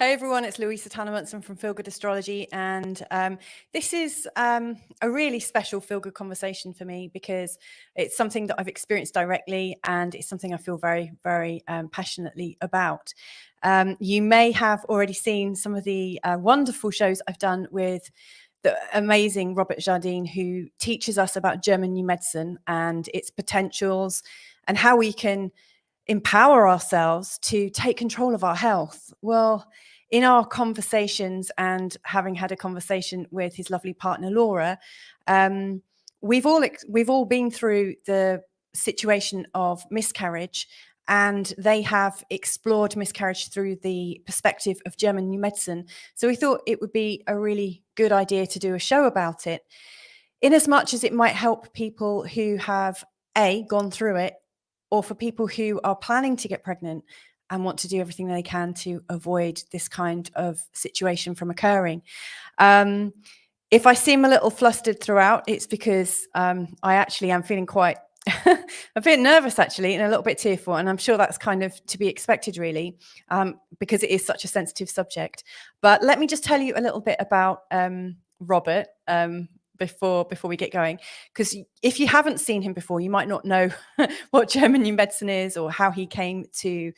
Hey everyone, it's Louisa from Feel Good Astrology, and this is a really special Feel Good conversation for me because it's something that I've experienced directly, and it's something I feel very, very passionately about. You may have already seen some of the wonderful shows I've done with the amazing Robert Jardine, who teaches us about German new medicine and its potentials and how we can empower ourselves to take control of our health. Well, in our conversations, and having had a conversation with his lovely partner Laura, we've all been through the situation of miscarriage, and they have explored miscarriage through the perspective of German new medicine. So we thought it would be a really good idea to do a show about it, in as much as it might help people who have gone through it, or for people who are planning to get pregnant and want to do everything they can to avoid this kind of situation from occurring. If I seem a little flustered throughout, it's because I actually am feeling quite a bit nervous, actually, and a little bit tearful. And I'm sure that's kind of to be expected, really, because it is such a sensitive subject. But let me just tell you a little bit about Robert before we get going, because if you haven't seen him before, you might not know what German new medicine is or how he came to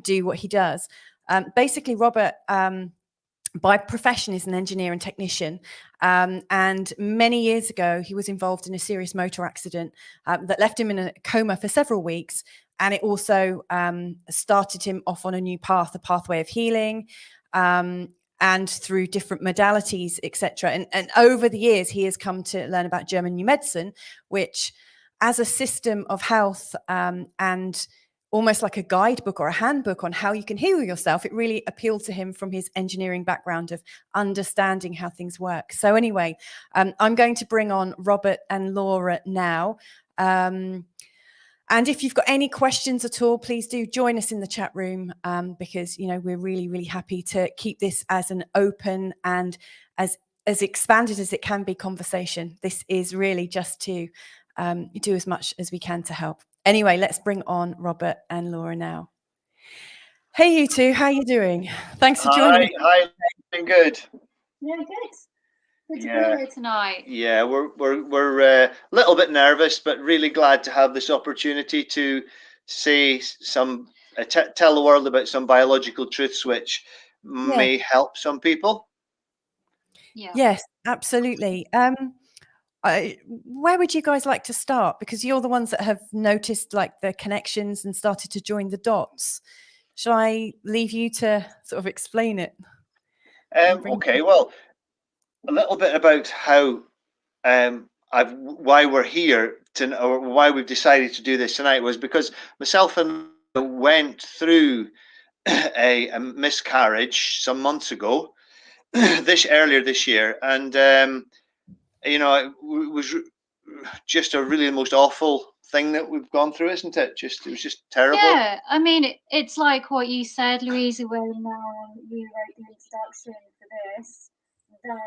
do what he does. Basically, Robert, by profession, is an engineer and technician, and many years ago he was involved in a serious motor accident that left him in a coma for several weeks, and it also started him off on a new path, a pathway of healing, and through different modalities, etc. And over the years, he has come to learn about German new medicine, which, as a system of health and almost like a guidebook or a handbook on how you can heal yourself, it really appealed to him from his engineering background of understanding how things work. So anyway, I'm going to bring on Robert and Laura now. And if you've got any questions at all, please do join us in the chat room, because, we're really, really happy to keep this as an open and as expanded as it can be conversation. This is really just to do as much as we can to help. Anyway, let's bring on Robert and Laura now. Hey, you two, how are you doing? Thanks for joining me. Hi, doing good. Yeah, good. Good to be here tonight. Yeah, we're a little bit nervous, but really glad to have this opportunity to say some, tell the world about some biological truths which may help some people. Yeah. Yes, absolutely. Where would you guys like to start? Because you're the ones that have noticed like the connections and started to join the dots. Shall I leave you to sort of explain it? Okay, well, a little bit about how why we're here or why we've decided to do this tonight was because myself and went through a miscarriage some months ago, earlier this year, and it was just a really most awful thing that we've gone through, isn't it? It was just terrible. Yeah, I mean, it's like what you said, Louisa, when you wrote the introduction for this, that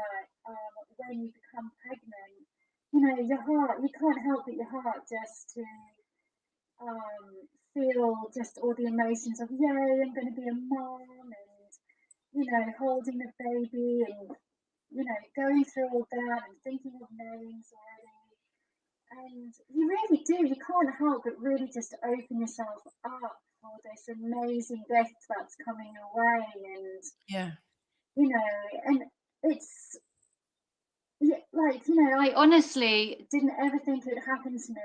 when you become pregnant, your heart, you can't help but your heart just to feel just all the emotions of, yay, I'm going to be a mom, and, holding the baby, and, going through all that and thinking of names already. And you really do, you can't help but really just open yourself up for this amazing gift that's coming your way. And, and it's like, I honestly didn't ever think it would happen to me.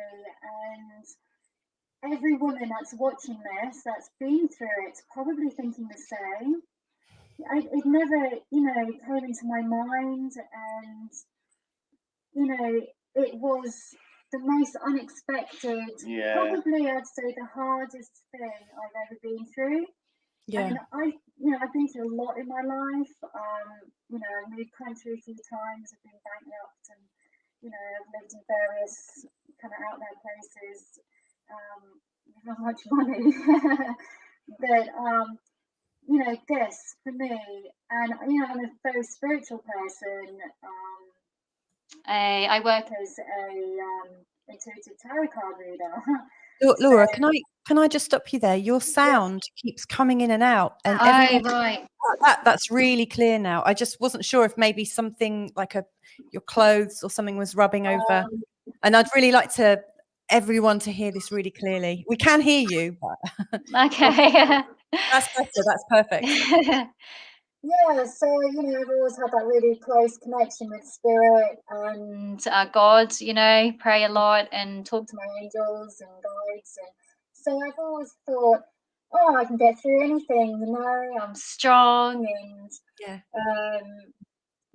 And every woman that's watching this, that's been through it, probably thinking the same. It never, came into my mind, and, it was the most unexpected, probably I'd say the hardest thing I've ever been through. Yeah. And I've been through a lot in my life. I've moved country a few times, I've been bankrupt, and, I've lived in various kind of out there places, not much money. But this for me, and I'm a very spiritual person. I work as a intuitive tarot card reader, Laura, can I just stop you there? Your sound keeps coming in and out, and Right. that's really clear now. I just wasn't sure if maybe something like your clothes or something was rubbing over, and I'd really like everyone to hear this really clearly. We can hear you, but Okay. that's better. That's perfect. Yeah, so I've always had that really close connection with spirit and God. Pray a lot and talk to my angels and guides, and so I've always thought, oh, I can get through anything. I'm strong, and Yeah.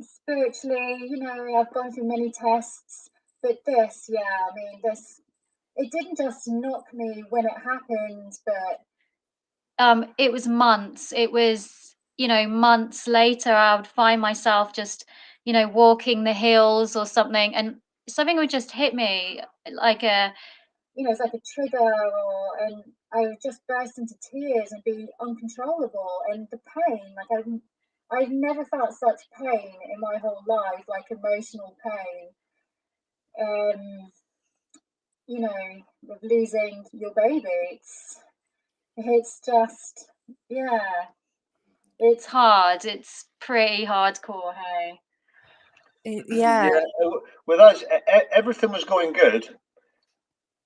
Spiritually, I've gone through many tests, but this, it didn't just knock me when it happened, but it was months. It was, months later, I would find myself just, walking the hills or something, and something would just hit me like it's like a trigger, and I would just burst into tears and be uncontrollable, and the pain, like I've never felt such pain in my whole life, like emotional pain. With losing your baby, it's just, yeah, it's hard. It's pretty hardcore, hey. Yeah. With us, everything was going good,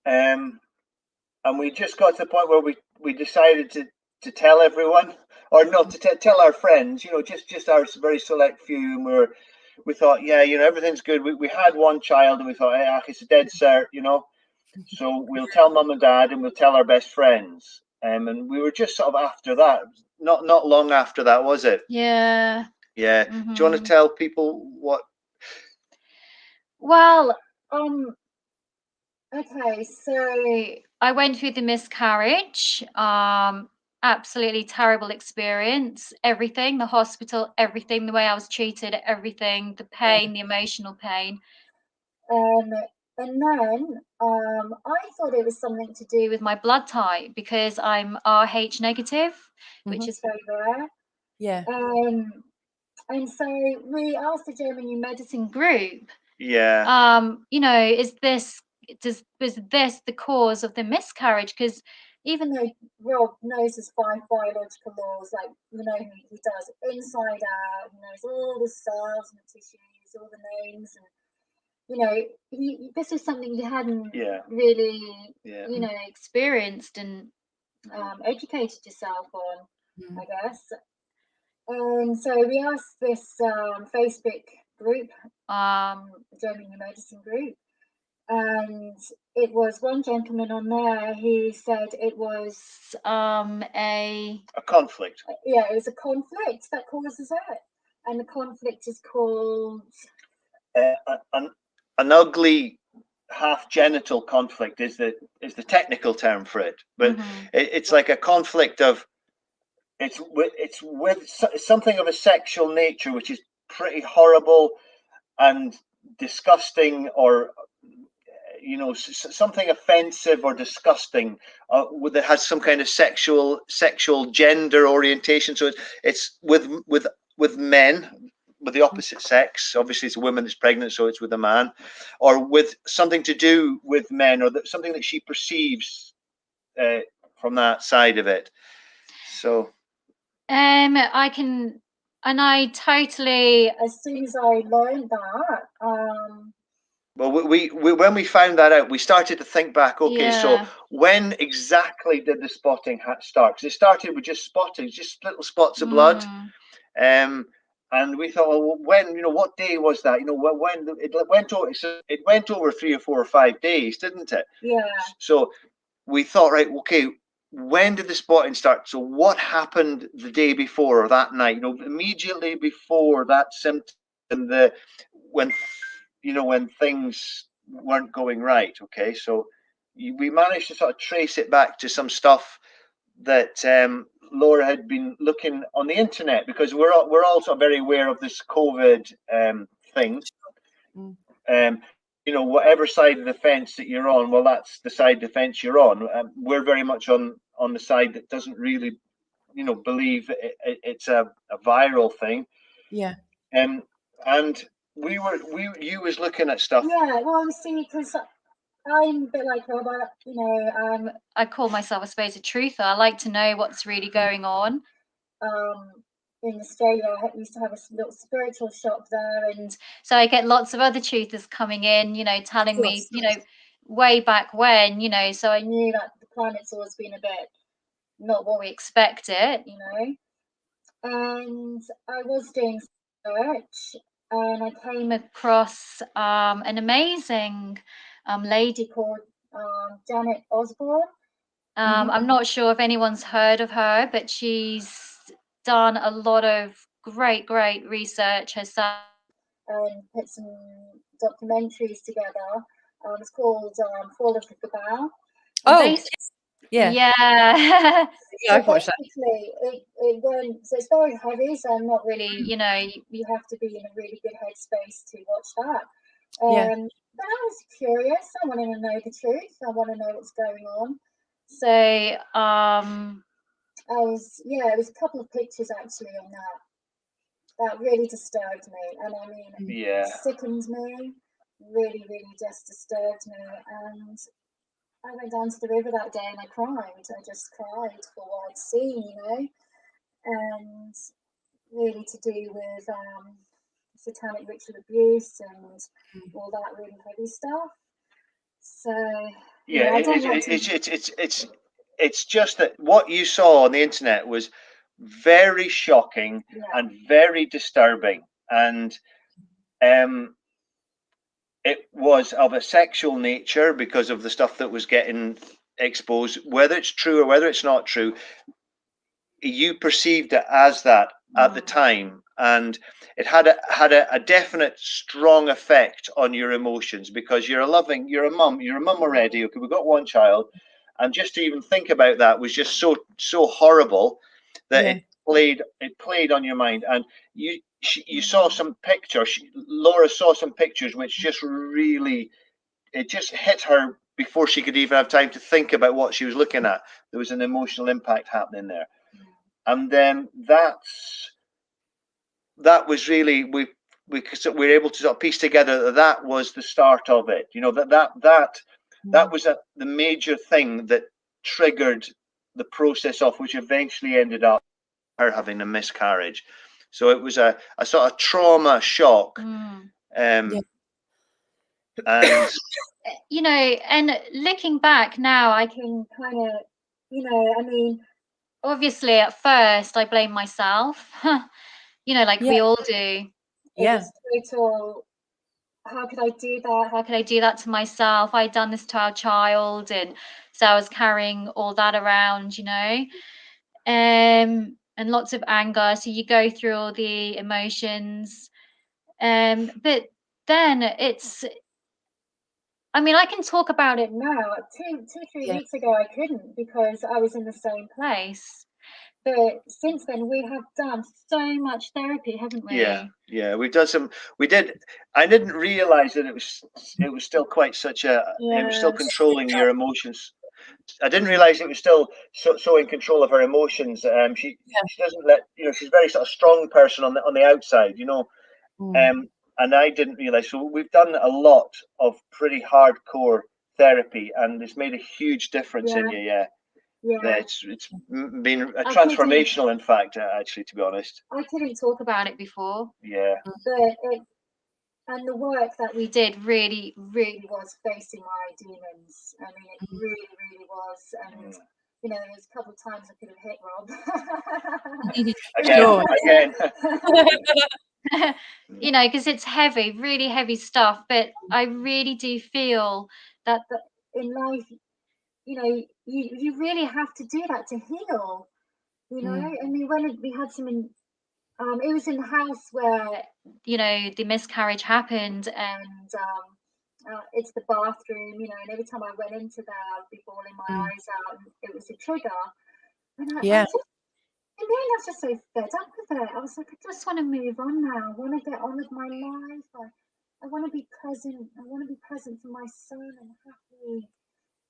and we just got to the point where we decided to tell everyone, or not to tell our friends, just our very select few, and we thought, yeah, everything's good. We had one child, and we thought, hey, it's a dead cert, so we'll tell mum and dad, and we'll tell our best friends. And we were just sort of after that, not long after that, was it? Yeah. Yeah. Mm-hmm. Do you want to tell people what? Well, okay, so I went through the miscarriage. Absolutely terrible experience. Everything, the hospital, everything, the way I was treated, everything, the pain, the emotional pain. And then I thought it was something to do with my blood type, because I'm Rh negative, which is very rare. Yeah. And so we asked the German New Medicine group, Yeah. was this the cause of the miscarriage? Because even though Rob knows his 5 biological laws, like he does inside out, he knows all the cells and the tissues, all the names, and this is something he hadn't really experienced and educated yourself on, I guess. And so we asked this Facebook group, German New Medicine group, and it was one gentleman on there who said it was a conflict. Yeah, it was a conflict that causes it, and the conflict is called an ugly half genital conflict is the technical term for it, but it's like a conflict of it's with something of a sexual nature, which is pretty horrible and disgusting, or something offensive or disgusting that has some kind of sexual gender orientation. So it's with men, with the opposite sex. Obviously it's a woman that's pregnant, so it's with a man, or with something to do with men, or something that she perceives from that side of it. So I totally, as soon as I learned that, well, we when we found that out, we started to think back. Okay, so when exactly did the spotting start? Because it started with just spotting, just little spots of blood, and we thought, well, when, what day was that? When it went over, it went over 3 or 4 or 5 days, didn't it? Yeah. So we thought, right, okay, when did the spotting start? So what happened the day before or that night? Immediately before that symptom, when things weren't going right. Okay, so we managed to sort of trace it back to some stuff that Laura had been looking on the internet, because we're also very aware of this COVID thing. Whatever side of the fence that you're on, well, that's the side of the fence you're on. We're very much on the side that doesn't really, believe it's a viral thing. Yeah. And you was looking at stuff. Yeah, well, see, because I'm a bit like Robert, you know, I call myself, I suppose, a truther. I like to know what's really going on. In Australia, I used to have a little spiritual shop there, and so I get lots of other truthers coming in, you know, telling me, you know, way back when, you know, so I knew that the planet's always been a bit not what we expected, you know. And I was doing research, and I came across an amazing lady called Janet Osborne. I'm not sure if anyone's heard of her, but she's done a lot of great research herself and put some documentaries together. It's called Fall of the Bow. Oh, yeah. Yeah. Yeah, I've watched that. Basically, it went, so it's very heavy, so I'm not really, you know, you have to be in a really good headspace to watch that. Yeah. But I was curious. I wanted to know the truth. I want to know what's going on. So, it was a couple of pictures actually on that really disturbed me. And I mean, Yeah. sickened me, really just disturbed me. And I went down to the river that day and I cried. I just cried for what I'd seen, you know, and really to do with satanic ritual abuse and all that really heavy stuff. So Yeah, I don't like it's just that what you saw on the internet was very shocking and very disturbing, and it was of a sexual nature because of the stuff that was getting exposed. Whether it's true or whether it's not true, you perceived it as that at the time, and it had a definite strong effect on your emotions, because you're a mum already. Okay, we've got one child, and just to even think about that was just so horrible that it played on your mind. And you saw some pictures. Laura saw some pictures which just really, it just hit her before she could even have time to think about what she was looking at. There was an emotional impact happening there. And then that was really, we were able to sort of piece together that was the start of it. You know, that was the major thing that triggered the process of which eventually ended up her having a miscarriage. So it was a sort of trauma shock. And you know, and looking back now, I can kind of, you know, I mean, obviously at first I blame myself, you know, like we all do. Yeah. Total, how could I do that? How could I do that to myself? I'd done this to our child, and so I was carrying all that around, you know, and lots of anger. So you go through all the emotions, but then I mean, I can talk about it now. 3 weeks ago, I couldn't because I was in the same place. But since then, we have done so much therapy, haven't we? Yeah, we've done some. We did. I didn't realize that it was still quite such a. It was still controlling your emotions. I didn't realize it was still so in control of her emotions. She doesn't let, you know, she's a very sort of strong person on the outside, you know. And I didn't realize. So we've done a lot of pretty hardcore therapy, and it's made a huge difference in you. Yeah, it's been a transformational, in fact, actually, to be honest. I couldn't talk about it before. Yeah. And the work that we did really was facing my demons. I mean, it really was. And you know, there was a couple of times I could have hit Rob. Again. You know, because it's heavy, really heavy stuff. But I really do feel that in life, you know, you really have to do that to heal. You know, I mean, when we had some it was in the house where, you know, the miscarriage happened, and it's the bathroom, you know, and every time I went into there, I'd be bawling my eyes out, and it was a trigger. And I was just so fed up with it. I was like, I just want to move on now. I want to get on with my life. I want to be present. I want to be present for my son and happy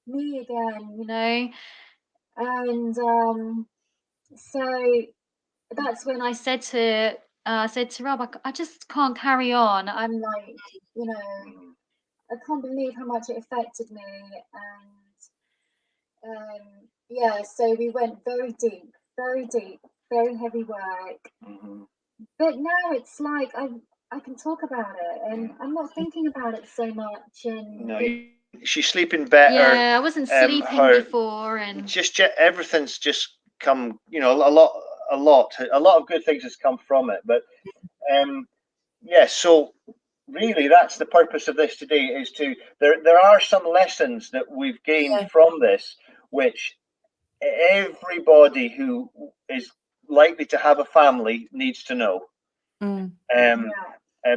me again, you know. And so that's when I said to Rob, I just can't carry on. I'm like, you know, I can't believe how much it affected me. And yeah, so we went very deep, very heavy work. But now it's like I can talk about it, and I'm not thinking about it so much. And No, she's sleeping better. Yeah, I wasn't sleeping before, and just everything's just come. You know, a lot of good things has come from it. But yeah, so really, that's the purpose of this today. Is to there are some lessons that we've gained from this, which everybody who is likely to have a family needs to know.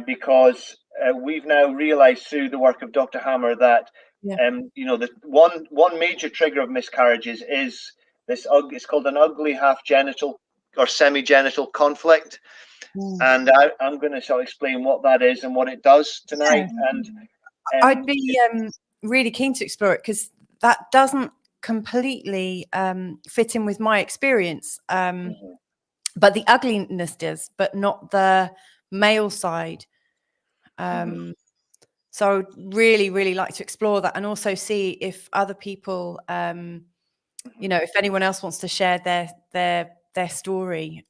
Because we've now realized through the work of Dr. Hammer that you know, the one major trigger of miscarriages is this it's called an ugly half genital or semi-genital conflict. And I'm going to sort of explain what that is and what it does tonight. And I'd be really keen to explore it, because that doesn't completely fit in with my experience. But the ugliness does, but not the male side. So I would really like to explore that, and also see if other people, you know, if anyone else wants to share their story.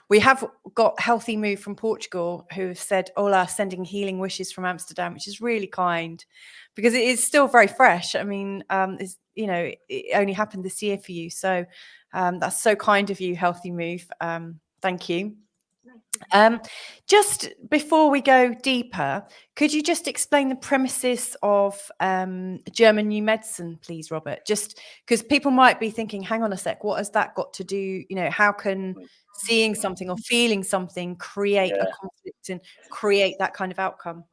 We have got Healthy Move from Portugal, who have said, "Ola, sending healing wishes from Amsterdam," which is really kind, because it is still very fresh. I mean, it's, you know, it only happened this year for you, so that's so kind of you, Healthy Move. Thank you. Just before we go deeper, could you just explain the premises of German new medicine, please, Robert? Just because people might be thinking, hang on a sec, what has that got to do? You know, how can seeing something or feeling something create a conflict and create that kind of outcome?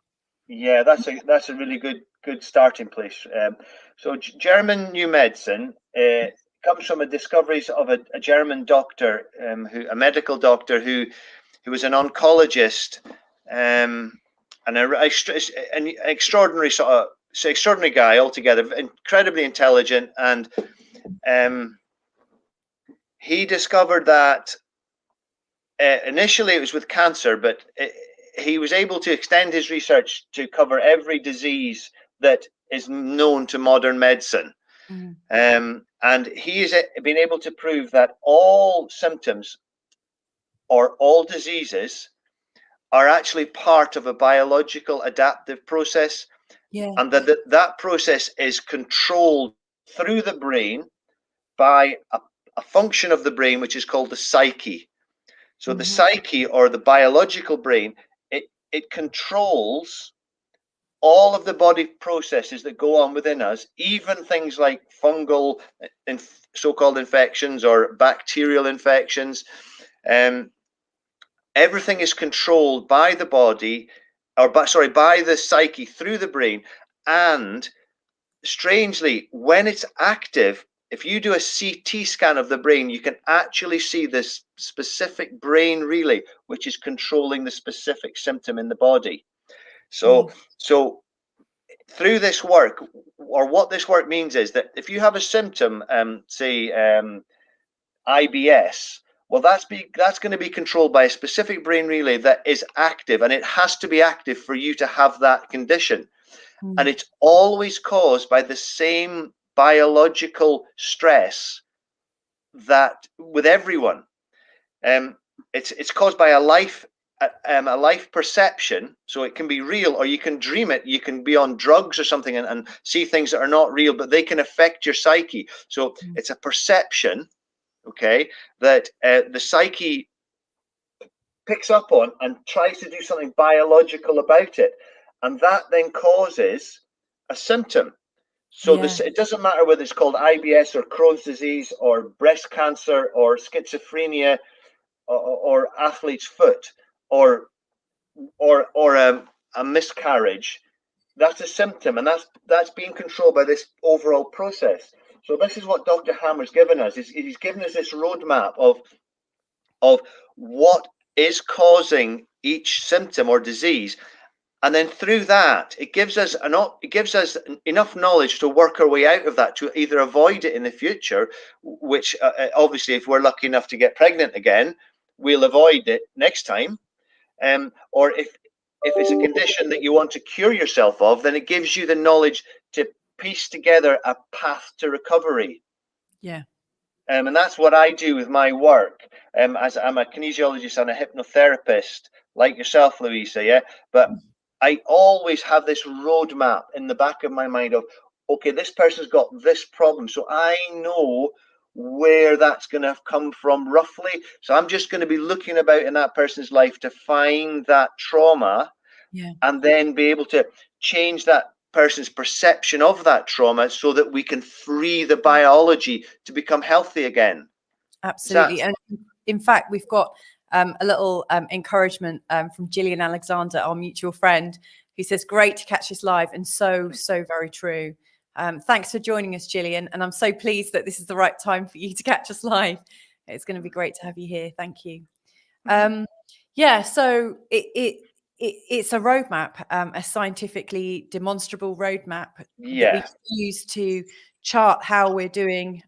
Yeah, that's a really good starting place. So German new medicine comes from a discoveries of a German doctor, a medical doctor who was an oncologist, and an extraordinary extraordinary guy altogether, incredibly intelligent, and he discovered that initially it was with cancer, but he was able to extend his research to cover every disease that is known to modern medicine. And he has been able to prove that all symptoms or all diseases are actually part of a biological adaptive process, and that process is controlled through the brain by a function of the brain which is called the psyche. So the psyche, or the biological brain, it controls all of the body processes that go on within us, even things like fungal and so-called infections or bacterial infections. Everything is controlled by the body, or by the psyche through the brain. And strangely, when it's active, if you do a CT scan of the brain, you can actually see this specific brain relay, which is controlling the specific symptom in the body. So through this work, or what this work means is that if you have a symptom, say IBS, well, that's going to be controlled by a specific brain relay that is active, and it has to be active for you to have that condition. And it's always caused by the same biological stress that with everyone. It's caused by a life perception. So it can be real, or you can dream it. You can be on drugs or something and see things that are not real, but they can affect your psyche. So it's a perception, okay, that the psyche picks up on and tries to do something biological about it, and that then causes a symptom. So it doesn't matter whether it's called IBS or Crohn's disease or breast cancer or schizophrenia or athlete's foot or a miscarriage. That's a symptom, and that's being controlled by this overall process. So this is what Dr. Hammer's given us. He's given us this roadmap of what is causing each symptom or disease, and then through that it gives us enough knowledge to work our way out of that, to either avoid it in the future, which obviously if we're lucky enough to get pregnant again, we'll avoid it next time, or if it's a condition that you want to cure yourself of, then it gives you the knowledge to piece together a path to recovery. Yeah. And that's what I do with my work. As I'm a kinesiologist and a hypnotherapist, like yourself, Louisa, yeah. But I always have this roadmap in the back of my mind of, okay, this person's got this problem, so I know where that's going to have come from roughly. So I'm just going to be looking about in that person's life to find that trauma, and then be able to change that person's perception of that trauma so that we can free the biology to become healthy again. Absolutely. And in fact, we've got a little encouragement from Gillian Alexander, our mutual friend, who says, great to catch us live, and so very true. Thanks for joining us, Gillian. And I'm so pleased that this is the right time for you to catch us live. It's going to be great to have you here. Thank you. Yeah, so it's a roadmap, a scientifically demonstrable roadmap that we use to chart how we're doing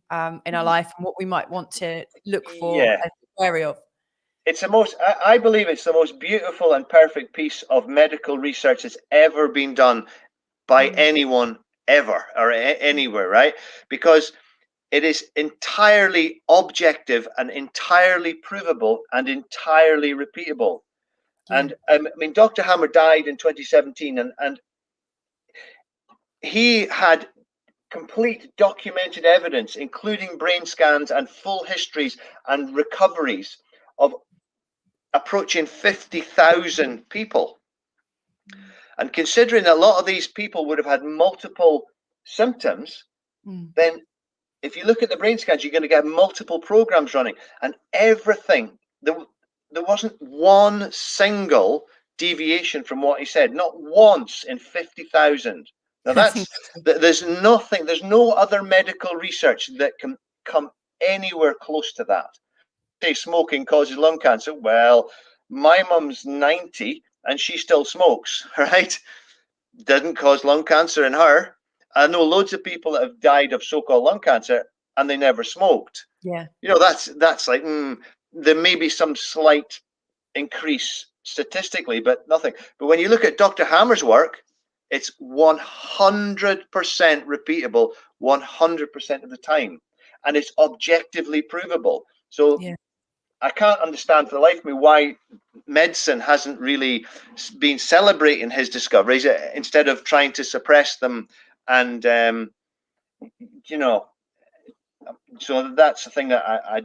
in our life and what we might want to look for and be wary of. It's the most, I believe it's the most beautiful and perfect piece of medical research that's ever been done by anyone ever or anywhere, right? Because it is entirely objective and entirely provable and entirely repeatable. And I mean, Dr. Hammer died in 2017, and he had complete documented evidence, including brain scans and full histories and recoveries of approaching 50,000 people. And considering a lot of these people would have had multiple symptoms, then if you look at the brain scans, you're going to get multiple programs running, and everything. There wasn't one single deviation from what he said, not once in 50,000. Now there's nothing, there's no other medical research that can come anywhere close to that. Say smoking causes lung cancer. Well, my mum's 90 and she still smokes, right? Doesn't cause lung cancer in her. I know loads of people that have died of so-called lung cancer and they never smoked. Yeah. You know, that's like, there may be some slight increase statistically, but nothing. But when you look at Dr. Hammer's work, it's 100% repeatable 100% of the time. And it's objectively provable. So I can't understand for the life of me why medicine hasn't really been celebrating his discoveries instead of trying to suppress them. And, you know, so that's the thing that I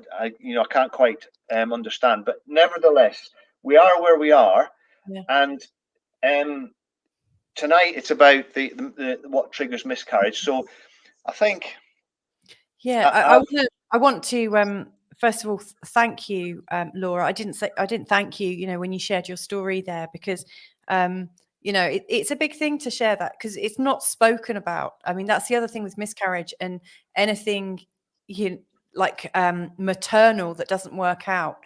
can't quite understand. But nevertheless, we are where we are. And tonight it's about the what triggers miscarriage. So I think. Yeah, I want to first of all thank you, Laura. I didn't thank you, you know, when you shared your story there, because you know, it's a big thing to share that, because it's not spoken about. I mean, that's the other thing with miscarriage and anything like maternal that doesn't work out.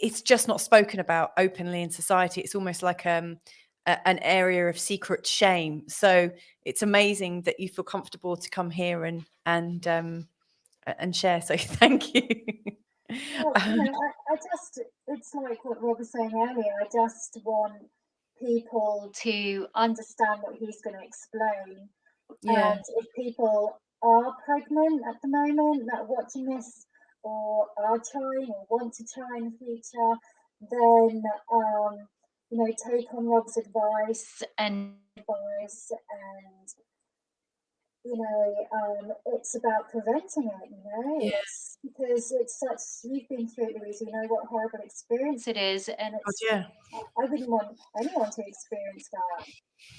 It's just not spoken about openly in society. It's almost like an area of secret shame. So it's amazing that you feel comfortable to come here and share. So thank you. Well, you know, I just, it's like what Rob was saying earlier. I just want people to understand what he's going to explain. And if people are pregnant at the moment that are watching this, or are trying or want to try in the future, then you know, take on Rob's advice and you know, it's about preventing it, you know. It's because it's such, you've been through it, Louisa, you know what horrible experience it is, and it's I wouldn't want anyone to experience that.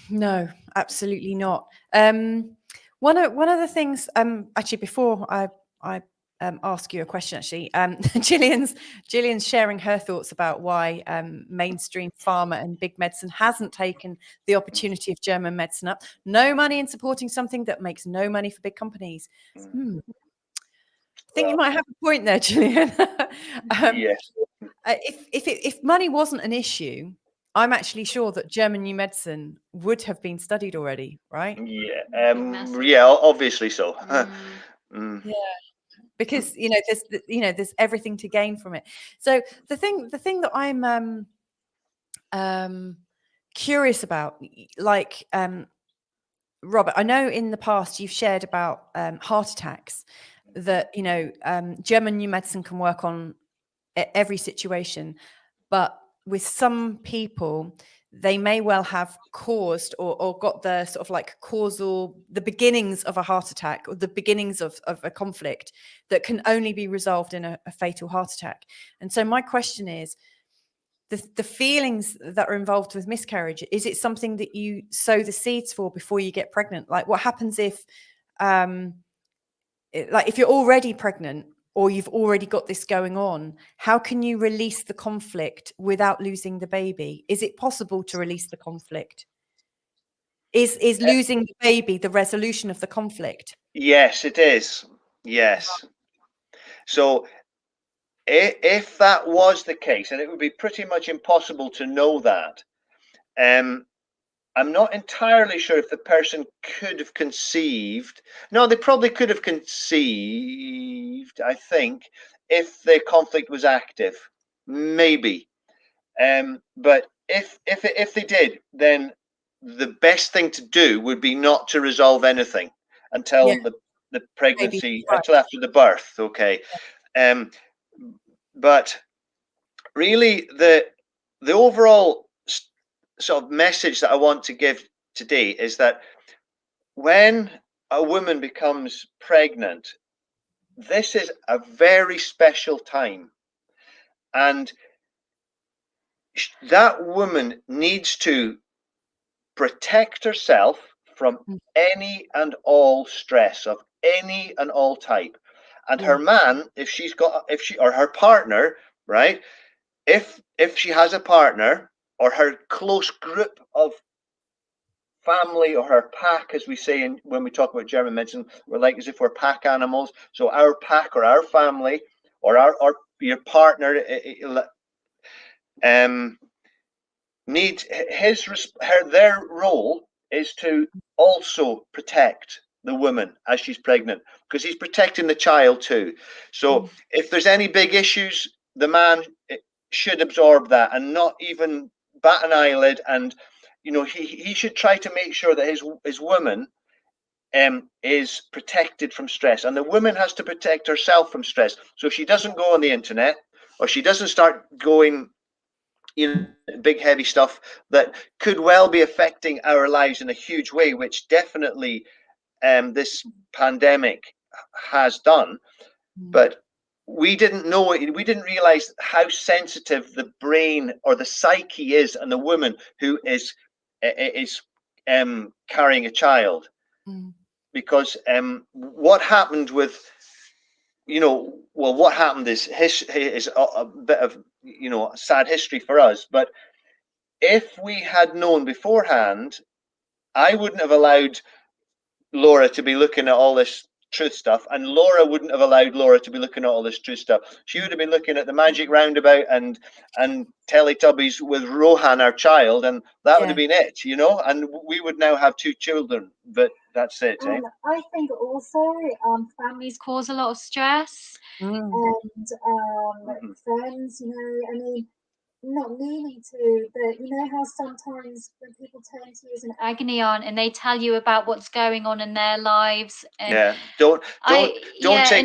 No, absolutely not. One of the things, actually, before I ask you a question, actually, Gillian's sharing her thoughts about why mainstream pharma and big medicine hasn't taken the opportunity of German medicine up. No money in supporting something that makes no money for big companies. I think you might have a point there, Gillian. If money wasn't an issue, I'm actually sure that German new medicine would have been studied already, right? Yeah, obviously so. Yeah, because there's everything to gain from it. So the thing that I'm curious about, like, Robert, I know in the past you've shared about heart attacks, that, you know, German new medicine can work on every situation, but with some people, they may well have caused or got the sort of like the beginnings of a heart attack, or the beginnings of a conflict that can only be resolved in a fatal heart attack. And so my question is, the feelings that are involved with miscarriage, is it something that you sow the seeds for before you get pregnant? Like, what happens if, like, if you're already pregnant or you've already got this going on, how can you release the conflict without losing the baby? Is it possible to release the conflict? Is losing the baby the resolution of the conflict? Yes, it is. Yes. So if that was the case, and it would be pretty much impossible to know that, I'm not entirely sure if the person could have conceived. No, they probably could have conceived, I think, if the conflict was active, maybe. But if they did, then the best thing to do would be not to resolve anything until the pregnancy, until after the birth. Okay. But really, the overall sort of message that I want to give today is that when a woman becomes pregnant, this is a very special time, and that woman needs to protect herself from any and all stress of any and all type. And her man, if she or her partner, right, if she has a partner, or her close group of family, or her pack, as we say when we talk about German medicine, we're like as if we're pack animals. So our pack, or our family, or your partner, needs their role is to also protect the woman as she's pregnant, because he's protecting the child too. So if there's any big issues, the man should absorb that and not even bat an eyelid, and you know, he should try to make sure that his woman is protected from stress, and the woman has to protect herself from stress. So she doesn't go on the internet, or she doesn't start going, you know, big heavy stuff that could well be affecting our lives in a huge way, which definitely this pandemic has done. But we didn't know it. We didn't realize how sensitive the brain or the psyche is in the woman who is carrying a child. Because what happened with, you know, well, what happened is a bit of, you know, sad history for us. But if we had known beforehand, I wouldn't have allowed Laura to be looking at all this truth stuff, and Laura wouldn't have allowed Laura to be looking at all this truth stuff. She would have been looking at the Magic Roundabout and Teletubbies with Rohan, our child, and that would have been it, you know. And we would now have 2 children, but that's it. I think also families cause a lot of stress, and friends, you know, I mean, not meaning to, but you know how sometimes when people turn to you as an agony on, and they tell you about what's going on in their lives, and don't take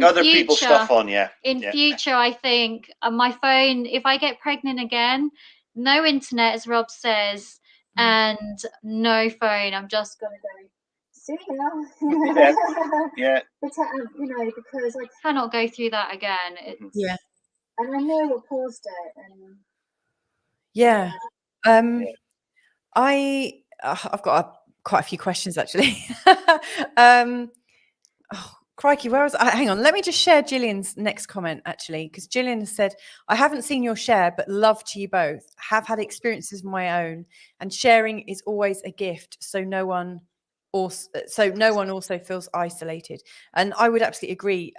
other people's stuff on you. In future, I think my phone, if I get pregnant again, no internet, as Rob says, and no phone. I'm just gonna go see now. But, you know, because I cannot go through that again. And I know what caused it. And I've got quite a few questions actually. Oh, crikey, where was I? Hang on, let me just share Gillian's next comment actually, because Gillian has said, I haven't seen your share, but love to you both. Have had experiences of my own, and sharing is always a gift, so no one also feels isolated. And I would absolutely agree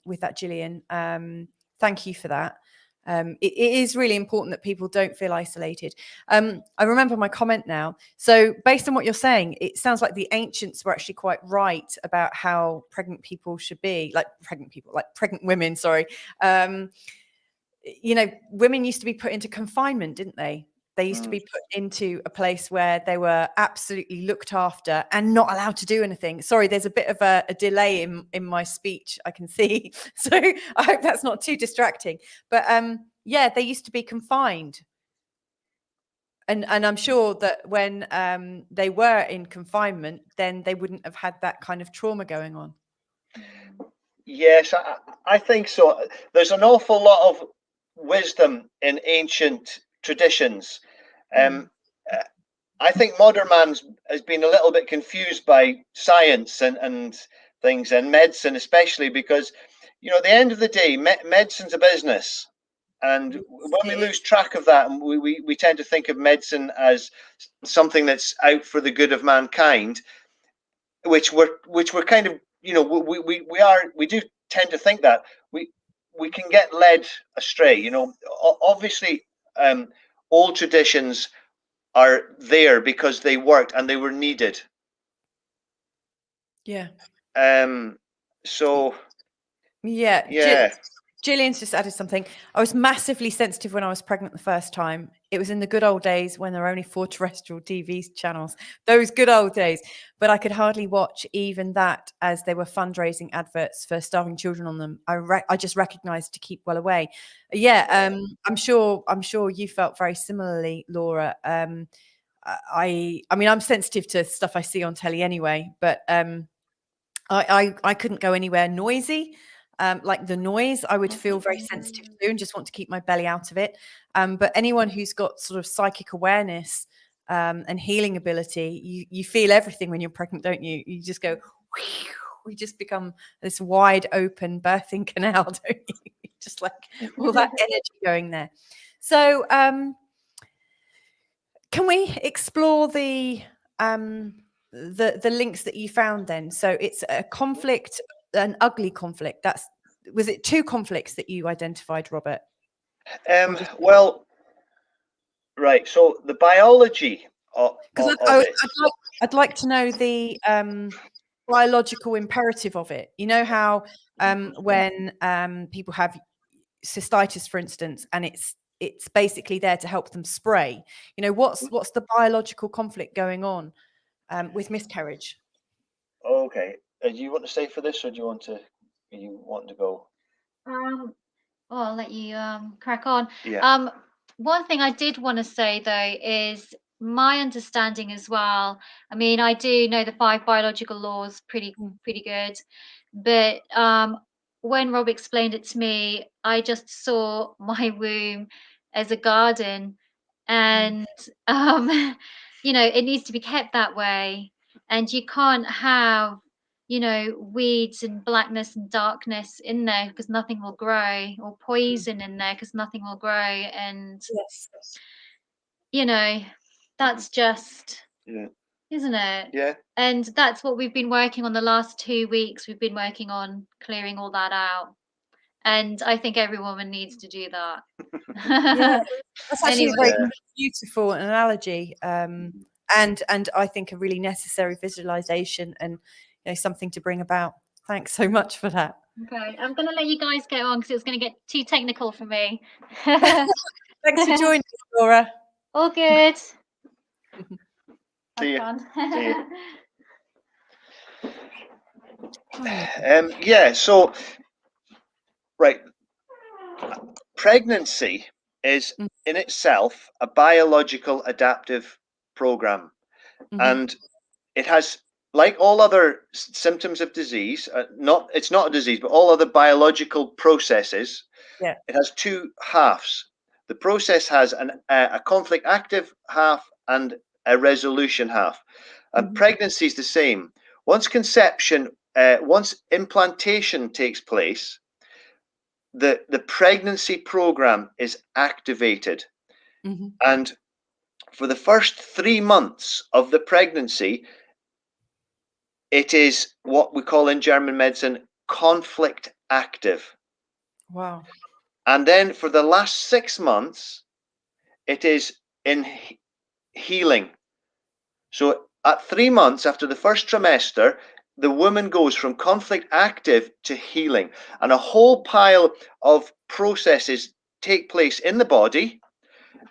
with that, Gillian. Thank you for that. It is really important that people don't feel isolated. I remember my comment now. So based on what you're saying, it sounds like the ancients were actually quite right about how pregnant people should be, like pregnant women, sorry. You know, women used to be put into confinement, didn't they? They used to be put into a place where they were absolutely looked after and not allowed to do anything. Sorry, there's a bit of a delay in my speech, I can see. So I hope that's not too distracting. But yeah, they used to be confined. And I'm sure that when they were in confinement, then they wouldn't have had that kind of trauma going on. Yes, I think so. There's an awful lot of wisdom in ancient traditions. I think modern man has been a little bit confused by science and things, and medicine especially, because, you know, at the end of the day, medicine's a business. And when we lose track of that, and we tend to think of medicine as something that's out for the good of mankind, which we're kind of, you know, we do tend to think that we can get led astray. You know, obviously, old traditions are there because they worked and they were needed. Yeah. So. Yeah. Gillian's just added something. I was massively sensitive when I was pregnant the first time. It was in the good old days when there were only 4 terrestrial TV channels. Those good old days. But I could hardly watch even that, as there were fundraising adverts for starving children on them. I just recognised to keep well away. Yeah, I'm sure you felt very similarly, Laura. I mean, I'm sensitive to stuff I see on telly anyway, but I couldn't go anywhere noisy. Like the noise, I would feel very sensitive to and just want to keep my belly out of it. But anyone who's got sort of psychic awareness and healing ability, you feel everything when you're pregnant, don't you? You just go, we just become this wide open birthing canal, don't you? Just like all that energy going there. So can we explore the links that you found then? So it's a conflict, an ugly conflict. Was it 2 conflicts that you identified, Robert? Well, right. So the biology of it. I'd like to know the biological imperative of it. You know how when people have cystitis, for instance, and it's basically there to help them spray. You know, what's the biological conflict going on with miscarriage? Okay. Do you want to stay for this, or do you want to go? Well, I'll let you crack on. Yeah. One thing I did want to say though is my understanding as well. I mean, I do know the 5 biological laws pretty good, but when Rob explained it to me, I just saw my womb as a garden, and you know, it needs to be kept that way, and you can't have, you know, weeds and blackness and darkness in there because nothing will grow, or poison in there because nothing will grow. And you know, that's just, isn't it? Yeah. And that's what we've been working on the last 2 weeks. We've been working on clearing all that out, and I think every woman needs to do that. Yeah, that's actually Anyway. a very beautiful analogy, and I think a really necessary visualization, and you know, something to bring about. Thanks so much for that. Okay, I'm going to let you guys get on because it's going to get too technical for me. Thanks for joining us, Laura. All good. See you. Fun. See you. Yeah. So, right. Pregnancy is in itself a biological adaptive program, and it has, like all other symptoms of disease, it's not a disease, but all other biological processes. Yeah. It has 2 halves. The process has a conflict active half and a resolution half. And pregnancy is the same. Once conception, once implantation takes place, the pregnancy program is activated. And for the first 3 months of the pregnancy, it is what we call in German medicine conflict active. Wow. And then for the last 6 months, it is in healing. So at 3 months after the first trimester, the woman goes from conflict active to healing, and a whole pile of processes take place in the body.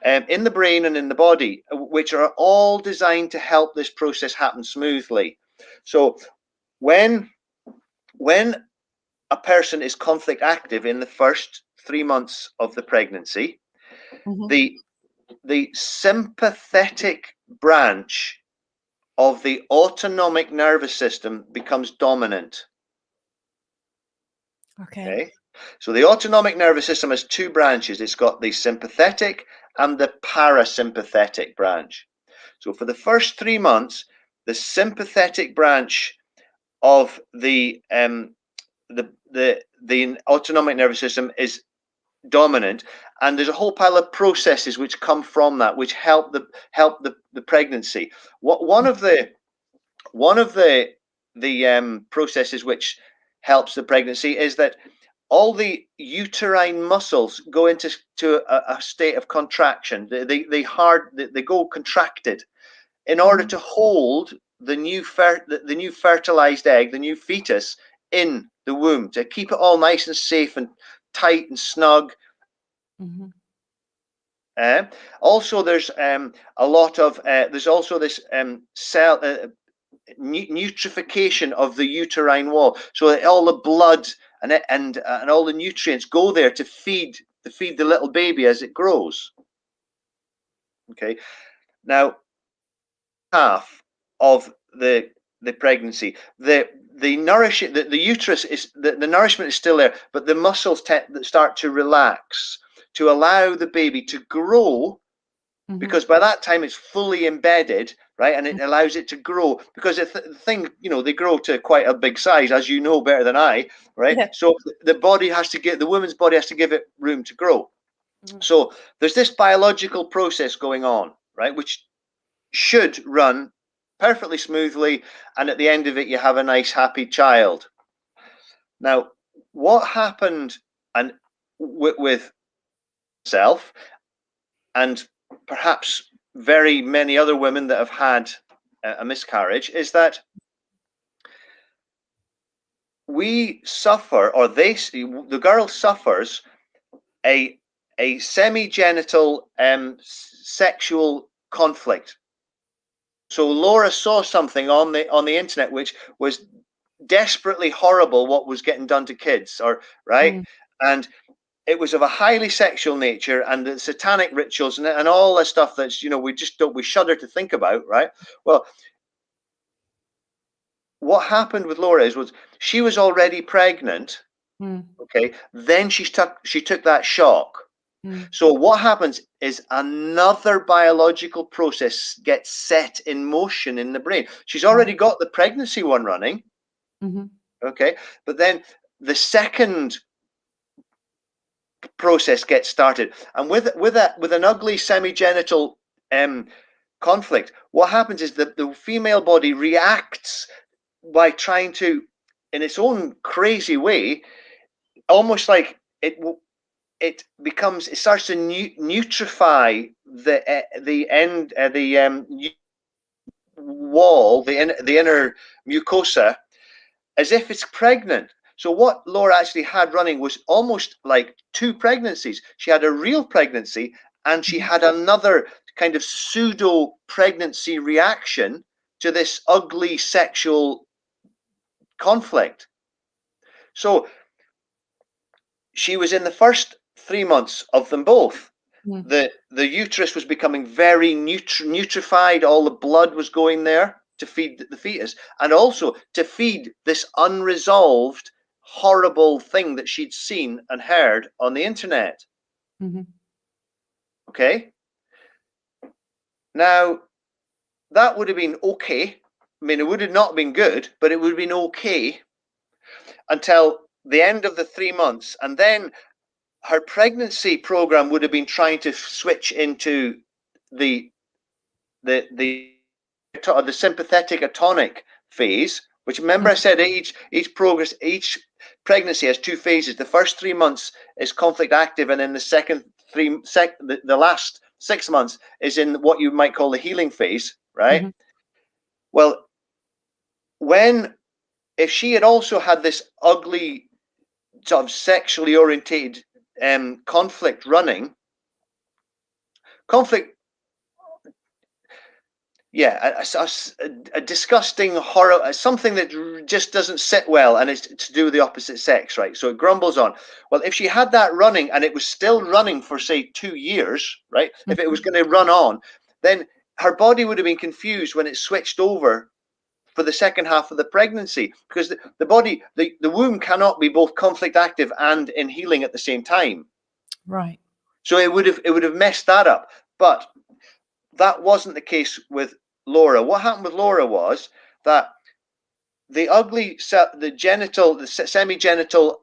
in the brain and in the body, which are all designed to help this process happen smoothly. So when a person is conflict active in the first 3 months of the pregnancy, the sympathetic branch of the autonomic nervous system becomes dominant. Okay. So the autonomic nervous system has two branches. It's got the sympathetic and the parasympathetic branch. So for the first 3 months, the sympathetic branch of the autonomic nervous system is dominant, and there's a whole pile of processes which come from that, which help the pregnancy. One of the processes which helps the pregnancy is that all the uterine muscles go into a state of contraction. They go contracted in order to hold the new fertilized egg, the new fetus, in the womb, to keep it all nice and safe and tight and snug. Also, there's a lot of there's also this cell nutrification of the uterine wall, so that all the blood and all the nutrients go there to feed the little baby as it grows. Okay, now half of the pregnancy, the uterus is the nourishment is still there, but the muscles start to relax to allow the baby to grow, because by that time it's fully embedded, right? And it allows it to grow, because the thing, they grow to quite a big size, as you know better than I, right? Yeah. So the woman's body has to give it room to grow. So there's this biological process going on, right, which should run perfectly smoothly, and at the end of it you have a nice happy child. Now, what happened with myself, and perhaps very many other women that have had a miscarriage, is that we suffer, or the girl suffers a semi-genital sexual conflict. So Laura saw something on the internet which was desperately horrible, what was getting done to kids, and it was of a highly sexual nature, and the satanic rituals and all that stuff that's, we shudder to think about, right? Well, what happened with Laura was she was already pregnant. Okay, then she took that shock. So what happens is another biological process gets set in motion in the brain. She's already got the pregnancy one running. Okay, but then the second process gets started, and with an ugly semi-genital conflict, what happens is that the female body reacts by trying to, in its own crazy way, almost like it starts to nutrify the wall, the inner mucosa, as if it's pregnant. So what Laura actually had running was almost like two pregnancies. She had a real pregnancy, and she had another kind of pseudo pregnancy reaction to this ugly sexual conflict. So she was in the first 3 months of them both. The uterus was becoming very nutrified. All the blood was going there to feed the fetus, and also to feed this unresolved, horrible thing that she'd seen and heard on the internet. Okay. Now, that would have been okay. I mean, it would have not been good, but it would have been okay until the end of the 3 months, and then her pregnancy program would have been trying to switch into the sympathetic atonic phase, which, remember, I said each pregnancy has 2 phases. The first 3 months is conflict active, and then the last 6 months is in what you might call the healing phase, right? Well, if she had also had this ugly sort of sexually orientated conflict running, conflict. Yeah, a disgusting horror, something that just doesn't sit well, and it's to do with the opposite sex, right? So it grumbles on. Well, if she had that running and it was still running for, say, 2 years, right? If it was going to run on, then her body would have been confused when it switched over for the second half of the pregnancy, because the body, the womb cannot be both conflict active and in healing at the same time. Right. So it would have messed that up. But that wasn't the case with Laura. What happened with Laura was that the semi-genital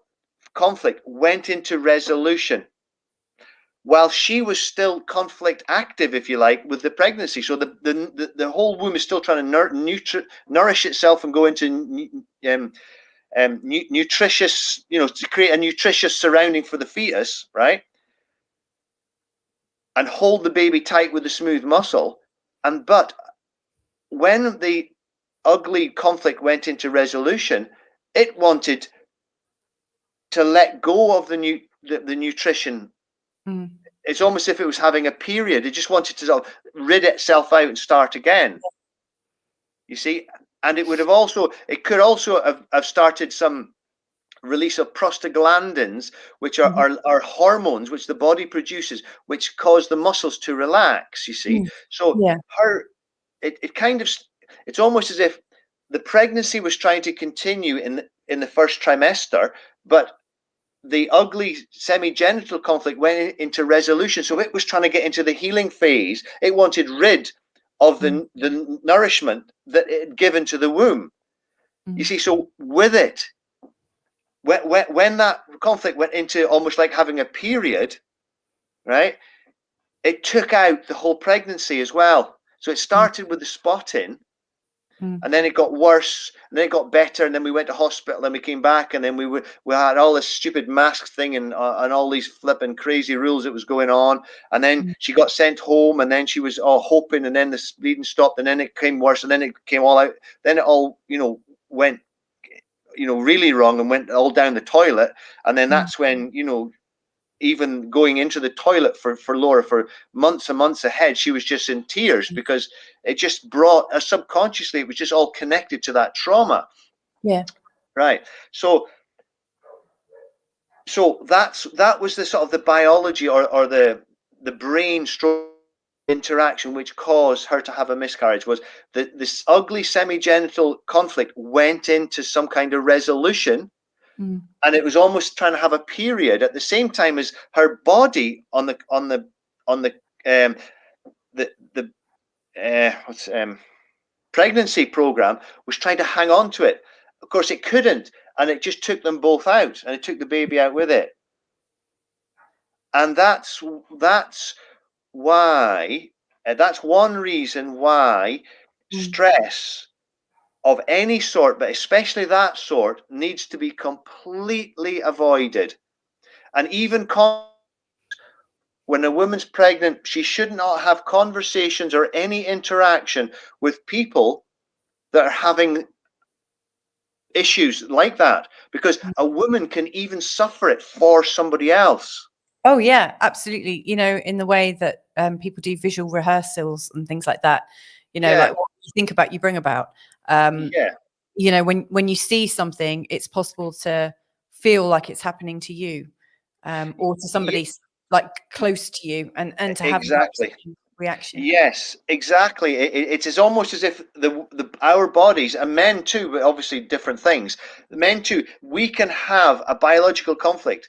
conflict went into resolution while she was still conflict active, if you like, with the pregnancy. So the whole womb is still trying to nourish itself and go into nutritious, to create a nutritious surrounding for the fetus, right? And hold the baby tight with a smooth muscle. But when the ugly conflict went into resolution, it wanted to let go of the nutrition. It's almost if it was having a period. It just wanted to sort of rid itself out and start again. You see, and it could also have started some release of prostaglandins, which are hormones which the body produces, which cause the muscles to relax. You see, so it's almost as if the pregnancy was trying to continue in the first trimester, but the ugly semi-genital conflict went into resolution. So it was trying to get into the healing phase. It wanted rid of the nourishment that it had given to the womb. You see, so with it, when that conflict went into almost like having a period, right, it took out the whole pregnancy as well. So it started with the spotting, and then it got worse, and then it got better, and then we went to hospital, and we came back, and then we had all this stupid mask thing and all these flipping crazy rules that was going on, and then she got sent home, and then she was all hoping, and then the bleeding stopped, and then it came worse, and then it came all out, then it all went really wrong and went all down the toilet, and then that's when even going into the toilet for Laura for months and months ahead, she was just in tears because it just brought subconsciously, it was just all connected to that trauma. Yeah. Right. So that was the sort of the biology or the brain stroke interaction which caused her to have a miscarriage. Was this ugly semi-genital conflict went into some kind of resolution. And it was almost trying to have a period at the same time as her body on the pregnancy program was trying to hang on to it. Of course, it couldn't, and it just took them both out, and it took the baby out with it. And that's why that's one reason why stress of any sort, but especially that sort, needs to be completely avoided. And even when a woman's pregnant, she should not have conversations or any interaction with people that are having issues like that, because a woman can even suffer it for somebody else. Oh yeah, absolutely. In the way that people do visual rehearsals and things like that, like what you think about, you bring about. When you see something, it's possible to feel like it's happening to you, or to somebody like close to you, and to have exactly reaction. Yes, exactly. It is almost as if our bodies, and men too, but obviously different things. Men too, we can have a biological conflict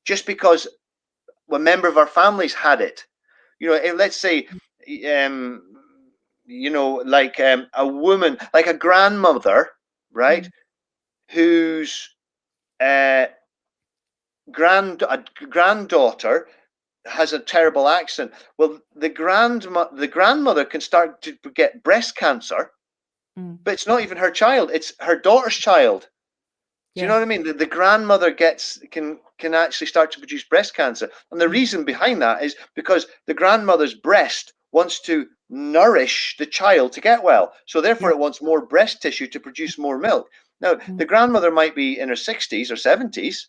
just because a member of our families had it. Let's say, like a woman, like a grandmother, right, whose granddaughter has a terrible accident. Well, the grandmother can start to get breast cancer, but it's not even her child; it's her daughter's child. Do you know what I mean? The grandmother can actually start to produce breast cancer, and the reason behind that is because the grandmother's breast wants to nourish the child to get well, so therefore it wants more breast tissue to produce more milk. Now, the grandmother might be in her 60s or 70s,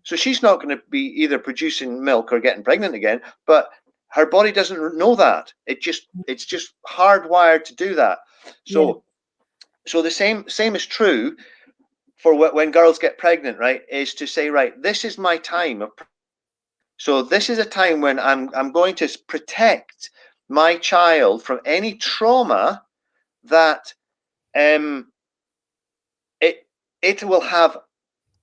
so she's not going to be either producing milk or getting pregnant again, but her body doesn't know that. It's just hardwired to do that. So the same is true for when girls get pregnant, right? Is to say, right, this is my time of. So this is a time when I'm going to protect my child from any trauma that it will have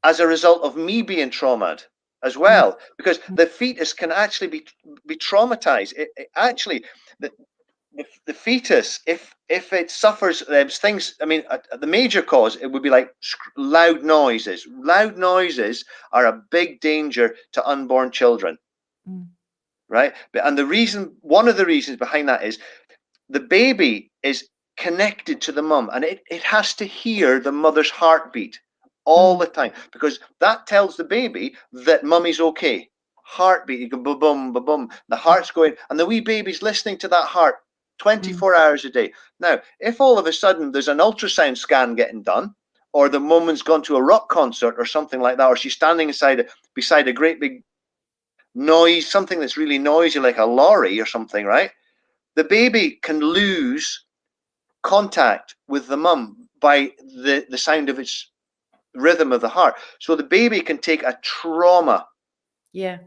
as a result of me being traumatized as well, because the fetus can actually be traumatized. Actually, the fetus, if it suffers things, I mean, the major cause, it would be like loud noises. Loud noises are a big danger to unborn children, right? And one of the reasons behind that is the baby is connected to the mum, and it has to hear the mother's heartbeat all the time, because that tells the baby that mummy's okay. Heartbeat, you go boom, boom, boom, boom. The heart's going, and the wee baby's listening to that heart 24 hours a day. Now, if all of a sudden there's an ultrasound scan getting done, or the woman's gone to a rock concert or something like that, or she's standing beside a great big noise, something that's really noisy like a lorry or something, right? The baby can lose contact with the mum by the sound of its rhythm of the heart. So the baby can take a trauma. Yeah.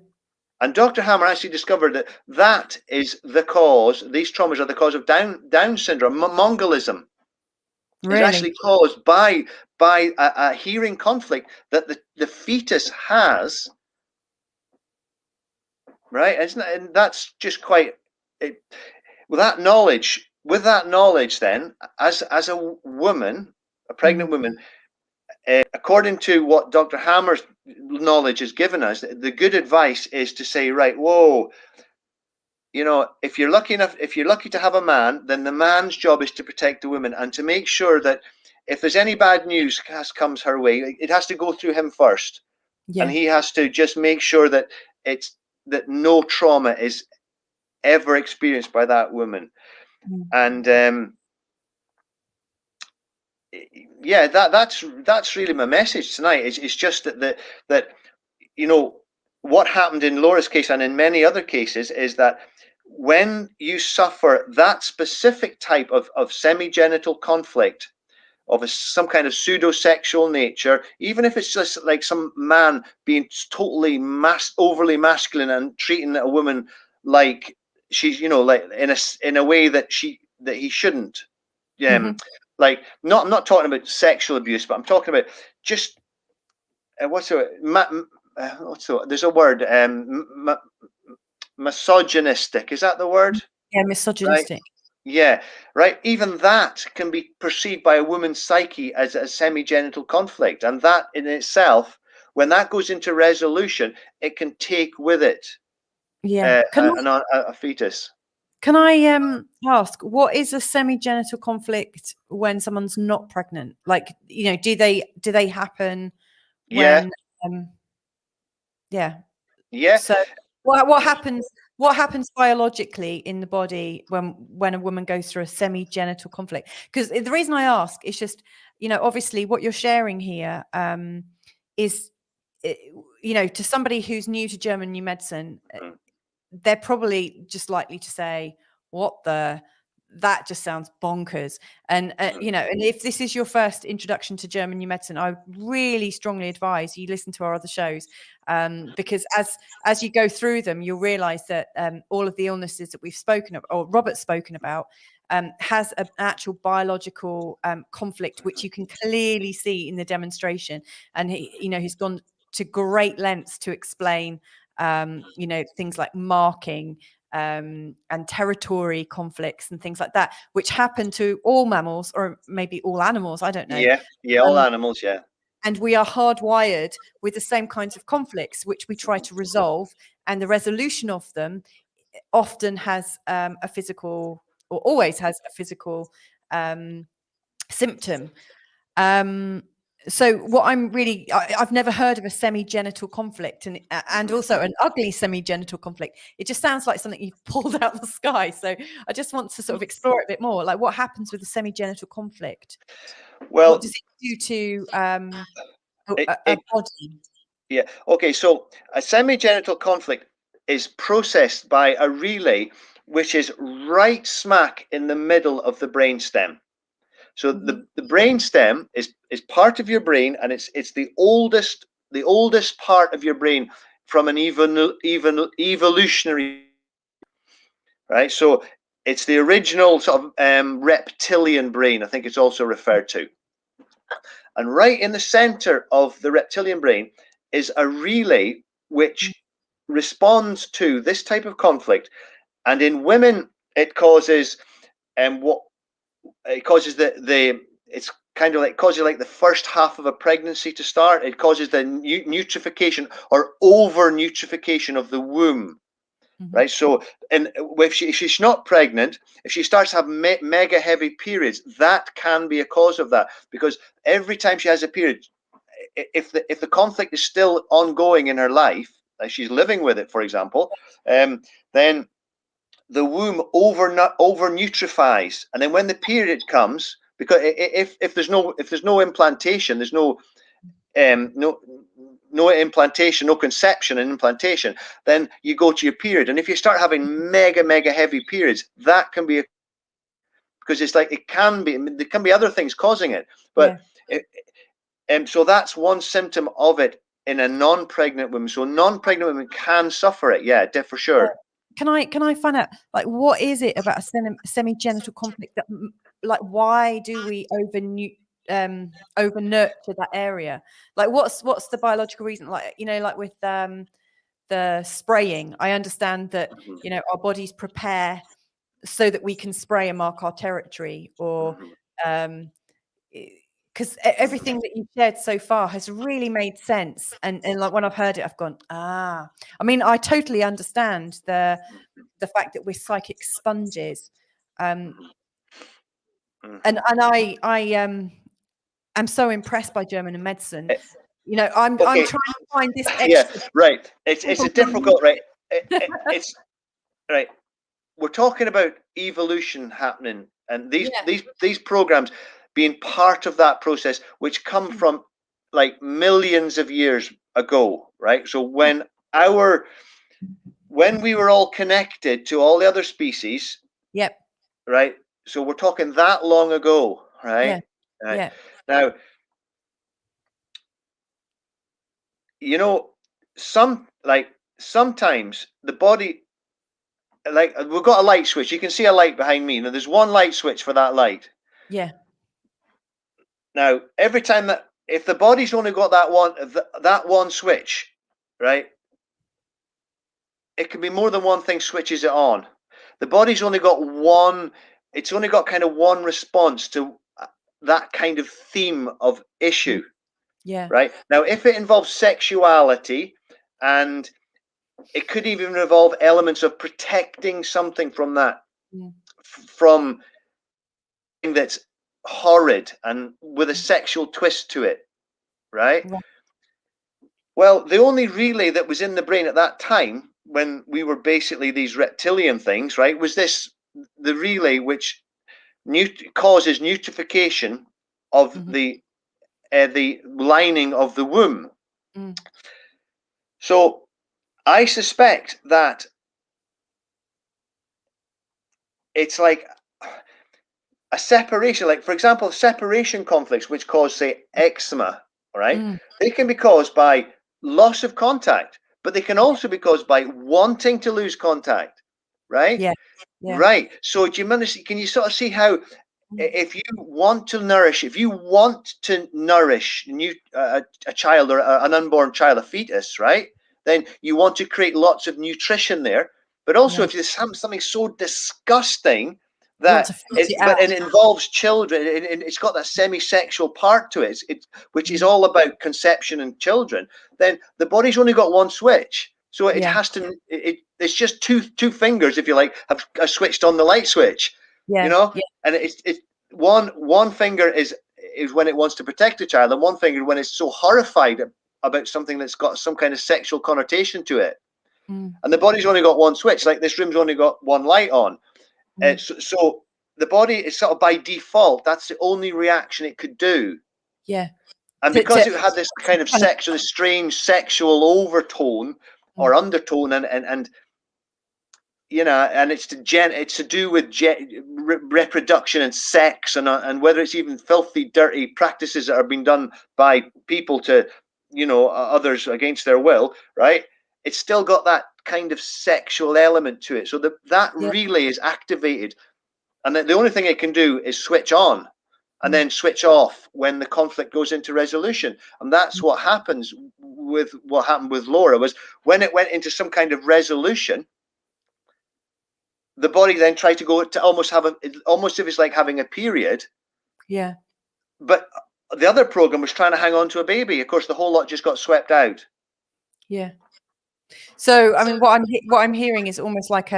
And Dr. Hammer actually discovered that is the cause, these traumas are the cause of Down syndrome, Mongolism. Really? It's actually caused by a hearing conflict that the fetus has, right? And that's just quite... With that knowledge, then, as a woman, a pregnant woman, according to what Dr. Hammer's knowledge has given us, the good advice is to say, right, whoa, if you're lucky to have a man, then the man's job is to protect the woman and to make sure that if there's any bad news comes her way, it has to go through him first, and he has to just make sure that no trauma is ever experienced by that woman. And that's really my message tonight. It's just that what happened in Laura's case and in many other cases is that when you suffer that specific type of semi-genital conflict of some kind of pseudo-sexual nature, even if it's just like some man being totally overly masculine and treating a woman like she's like in a way that he shouldn't. Like, I'm not talking about sexual abuse, but I'm talking about just there's a word, misogynistic. Is that the word? Yeah, misogynistic. Right? Yeah, right. Even that can be perceived by a woman's psyche as a semi-genital conflict, and that in itself, when that goes into resolution, it can take with it a fetus. Can I ask, what is a semi-genital conflict when someone's not pregnant? Like, do they happen when? Yeah. So what happens biologically in the body when a woman goes through a semi-genital conflict? Because the reason I ask is just, obviously what you're sharing here is, to somebody who's new to German new medicine, they're probably just likely to say, that just sounds bonkers. And, and if this is your first introduction to German new medicine, I really strongly advise you listen to our other shows, because as you go through them, you'll realize that all of the illnesses that we've spoken of, or Robert's spoken about, has an actual biological conflict, which you can clearly see in the demonstration. And he's gone to great lengths to explain things like marking and territory conflicts and things like that, which happen to all mammals, or maybe all animals, I don't know. All animals. And we are hardwired with the same kinds of conflicts, which we try to resolve, and the resolution of them often has a physical, or always has a physical symptom. So what I've never heard of a semi-genital conflict, and also an ugly semi-genital conflict. It just sounds like something you've pulled out of the sky. So I just want to sort of explore it a bit more. Like, what happens with a semi-genital conflict? Well, what does it do to a body? Yeah. Okay. So a semi-genital conflict is processed by a relay, which is right smack in the middle of the brainstem. So the brainstem is part of your brain, and it's the oldest part of your brain from an evolutionary, right? So it's the original sort of reptilian brain, I think it's also referred to. And right in the center of the reptilian brain is a relay which responds to this type of conflict. And in women, it causes it's kind of like causes like the first half of a pregnancy to start. It causes the nutrification or over nutrification of the womb. Right, so if she's not pregnant, if she starts to have mega heavy periods, that can be a cause of that, because every time she has a period, if the conflict is still ongoing in her life, like she's living with it, for example, then the womb over nutrifies, and then when the period comes, because if there's no implantation, there's no implantation, no conception and implantation, then you go to your period. And if you start having mega heavy periods, that can be because it's like, it can be, there can be other things causing it, but so that's one symptom of it in a non-pregnant woman. So non-pregnant women can suffer it, for sure. Can I find out, like, what is it about a semi-genital conflict that, like, why do we over nurture that area? Like, what's the biological reason? Like, you know, like with the spraying, I understand that, you know, our bodies prepare so that we can spray and mark our territory, or because everything that you've shared so far has really made sense, and like when I've heard it, I've gone, I mean, I totally understand the fact that we're psychic sponges, and I am so impressed by German medicine. You know, I'm trying to find this extra. Right. It's a difficult, right? It's right. We're talking about evolution happening, and these programs being part of that process, which come from like millions of years ago, right? So when we were all connected to all the other species, right? So we're talking that long ago, right? Now, you know, sometimes the body, like, we've got a light switch. You can see a light behind me. Now, there's one light switch for that light. Now, every time if the body's only got that one switch, right? It can be more than one thing switches it on. The body's only got one. It's only got kind of one response to that kind of theme of issue. Right. Now, if it involves sexuality, and it could even involve elements of protecting something from that, from that's horrid and with a sexual twist to it, right? Well, the only relay that was in the brain at that time, when we were basically these reptilian things, right, was the relay which causes nutrification of the lining of the womb. So I suspect that it's like a separation, like, for example, separation conflicts which cause, say, eczema, right? They can be caused by loss of contact, but they can also be caused by wanting to lose contact, right? Right. So do you manage, can you sort of see how if you want to nourish a child, or an unborn child, a fetus, right? Then you want to create lots of nutrition there. But also, if there's something so disgusting that it involves children, it's got that semi-sexual part to it, which is all about conception and children, then the body's only got one switch. So it has to, it's just two fingers, if you like, have switched on the light switch, you know? And it's one finger is when it wants to protect the child, and one finger when it's so horrified about something that's got some kind of sexual connotation to it. And the body's only got one switch, like this room's only got one light on. So the body is sort of by default, that's the only reaction it could do. And because it had this kind of strange sexual overtone or undertone, and you know, and it's to do with reproduction and sex, and whether it's even filthy, dirty practices that are being done by people to, you know, others against their will, right? It's still got that kind of sexual element to it. So that relay is activated, and the only thing it can do is switch on and then switch off when the conflict goes into resolution. And that's what happened with Laura, was when it went into some kind of resolution, the body then tried to go to almost if it's like having a period. Yeah. But the other program was trying to hang on to a baby. Of course, the whole lot just got swept out. Yeah. So, I mean, what I'm hearing is almost like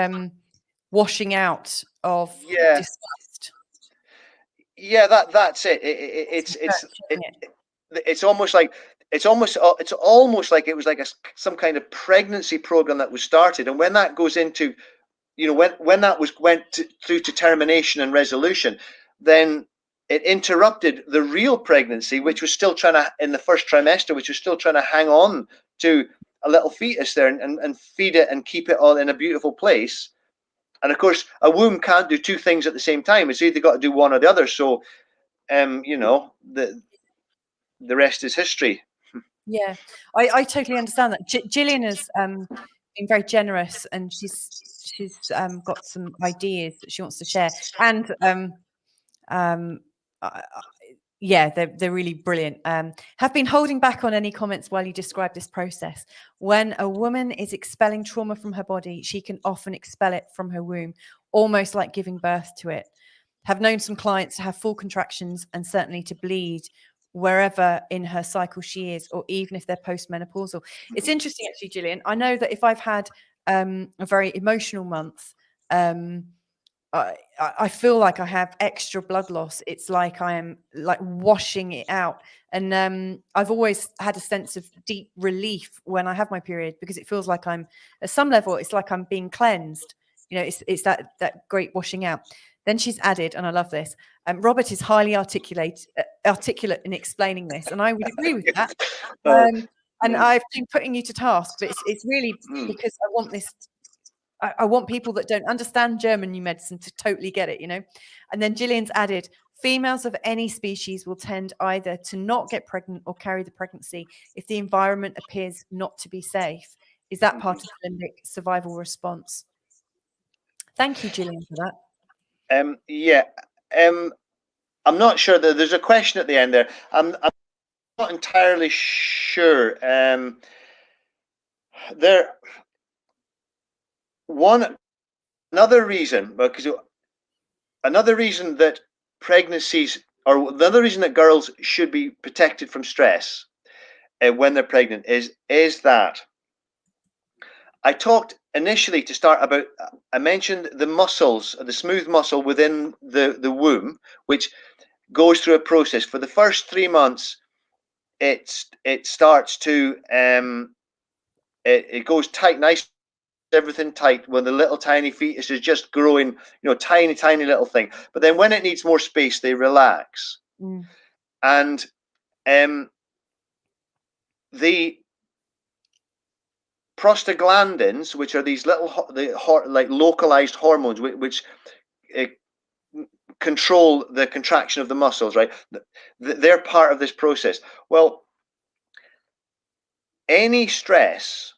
washing out of disgust. Yeah, that's it. It's almost like it was like some kind of pregnancy program that was started, and when that goes into, you know, when that went through to termination and resolution, then it interrupted the real pregnancy, which was still trying to, in the first trimester, which was still trying to hang on to a little fetus there and feed it and keep it all in a beautiful place. And of course, a womb can't do two things at the same time. It's either got to do one or the other. So, you know, the rest is history. Yeah, I totally understand that. Gillian has been very generous, and she's got some ideas that she wants to share. And yeah, they're really brilliant. Have been holding back on any comments while you describe this process. When a woman is expelling trauma from her body, she can often expel it from her womb, almost like giving birth to it. Have known some clients to have full contractions and certainly to bleed wherever in her cycle she is, or even if they're postmenopausal. It's interesting, actually, Gillian. I know that if I've had a very emotional month, I feel like I have extra blood loss. It's like I am like washing it out. And I've always had a sense of deep relief when I have my period, because it feels like I'm, at some level, it's like I'm being cleansed. You know, it's that great washing out. Then she's added, and I love this, Robert is highly articulate in explaining this. And I would agree with that. And I've been putting you to task, but it's really because I want this. I want people that don't understand German new medicine to totally get it, you know. And then Gillian's added, females of any species will tend either to not get pregnant or carry the pregnancy if the environment appears not to be safe. Is that part of the limbic survival response? Thank you, Gillian, for that. Yeah. I'm not sure that there's a question at the end there. I'm not entirely sure. Another reason that pregnancies, or another reason that girls should be protected from stress when they're pregnant is that I talked initially to start about, I mentioned the muscles, the smooth muscle within the womb, which goes through a process. For the first 3 months, it starts to it goes tight, nice, everything tight, when the little tiny fetus is just growing, you know, tiny little thing. But then when it needs more space, they relax. And the prostaglandins, which are these little like localized hormones which control the contraction of the muscles, right? They're part of this process. Well, any stress,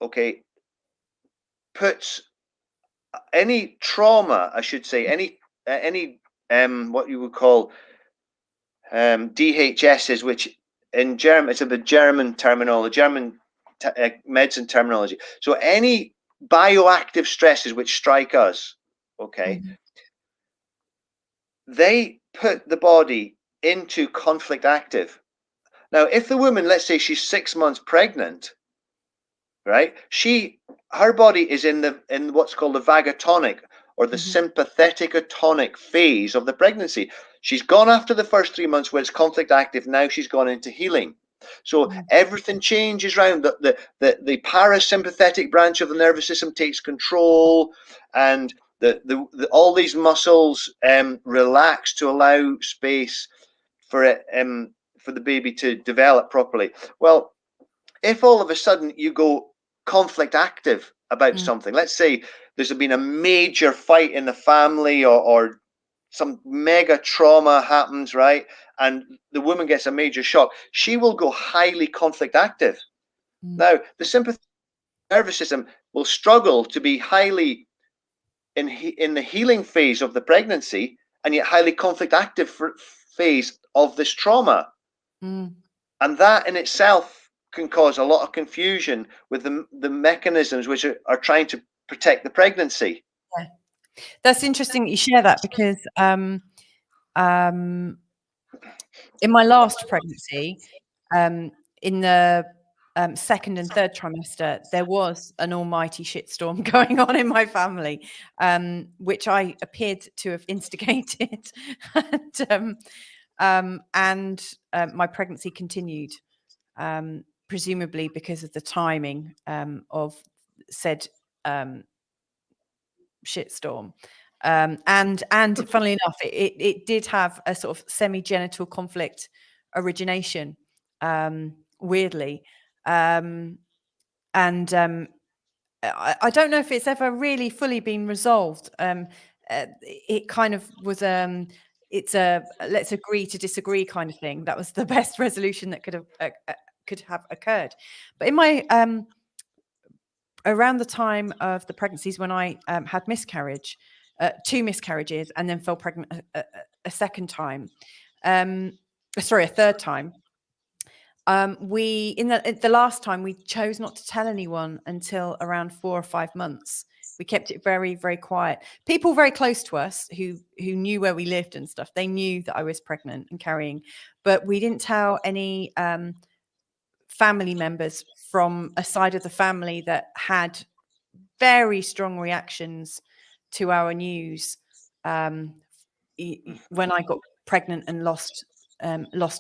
okay, puts any trauma, I should say, any what you would call DHSs, which in German, it's the German terminology, German medicine terminology. So any bioactive stresses which strike us, okay, they put the body into conflict active. Now, if the woman, let's say she's 6 months pregnant, right, her body is in what's called the vagatonic, or the sympathetic atonic phase of the pregnancy. She's gone after the first 3 months where it's conflict active. Now she's gone into healing. So everything changes around. The parasympathetic branch of the nervous system takes control, and all these muscles relax to allow space for it, for the baby to develop properly. Well, if all of a sudden you go conflict active about something. Let's say there's been a major fight in the family, or some mega trauma happens, right? And the woman gets a major shock. She will go highly conflict active. Now, the sympathetic nervous system will struggle to be highly in the healing phase of the pregnancy, and yet highly conflict active phase of this trauma. And that in itself can cause a lot of confusion with the mechanisms which are trying to protect the pregnancy. Yeah. That's interesting that you share that, because in my last pregnancy, in the second and third trimester, there was an almighty shitstorm going on in my family, which I appeared to have instigated. and my pregnancy continued, presumably because of the timing of said shitstorm. And funnily enough, it did have a sort of semi-genital conflict origination, weirdly. I don't know if it's ever really fully been resolved. It kind of was it's a let's agree to disagree kind of thing. That was the best resolution that could have occurred. But in my around the time of the pregnancies when I had miscarriage, 2 miscarriages, and then fell pregnant a second time, sorry, a third time. We in the last time we chose not to tell anyone until around 4 or 5 months. We kept it very, very quiet. People very close to us who knew where we lived and stuff, they knew that I was pregnant and carrying, but we didn't tell any family members from a side of the family that had very strong reactions to our news when I got pregnant and lost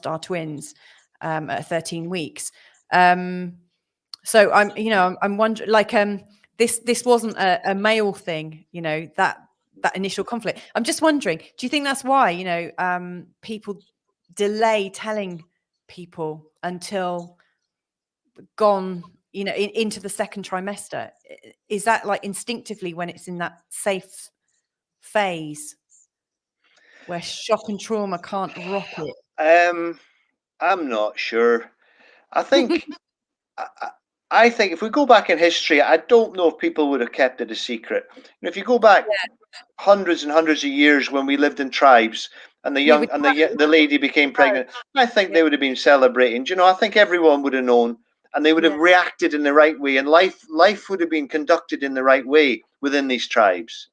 our twins at 13 weeks. So I'm wondering, like, this wasn't a male thing, that initial conflict. I'm just wondering, do you think that's why, people delay telling people until gone, into the second trimester? Is that like instinctively when it's in that safe phase where shock and trauma can't rock it? I'm not sure. I think I think if we go back in history, I don't know if people would have kept it a secret. If you go back hundreds and hundreds of years when we lived in tribes, and the lady became pregnant, I think they would have been celebrating. I think everyone would have known, and they would have reacted in the right way, and life would have been conducted in the right way within these tribes.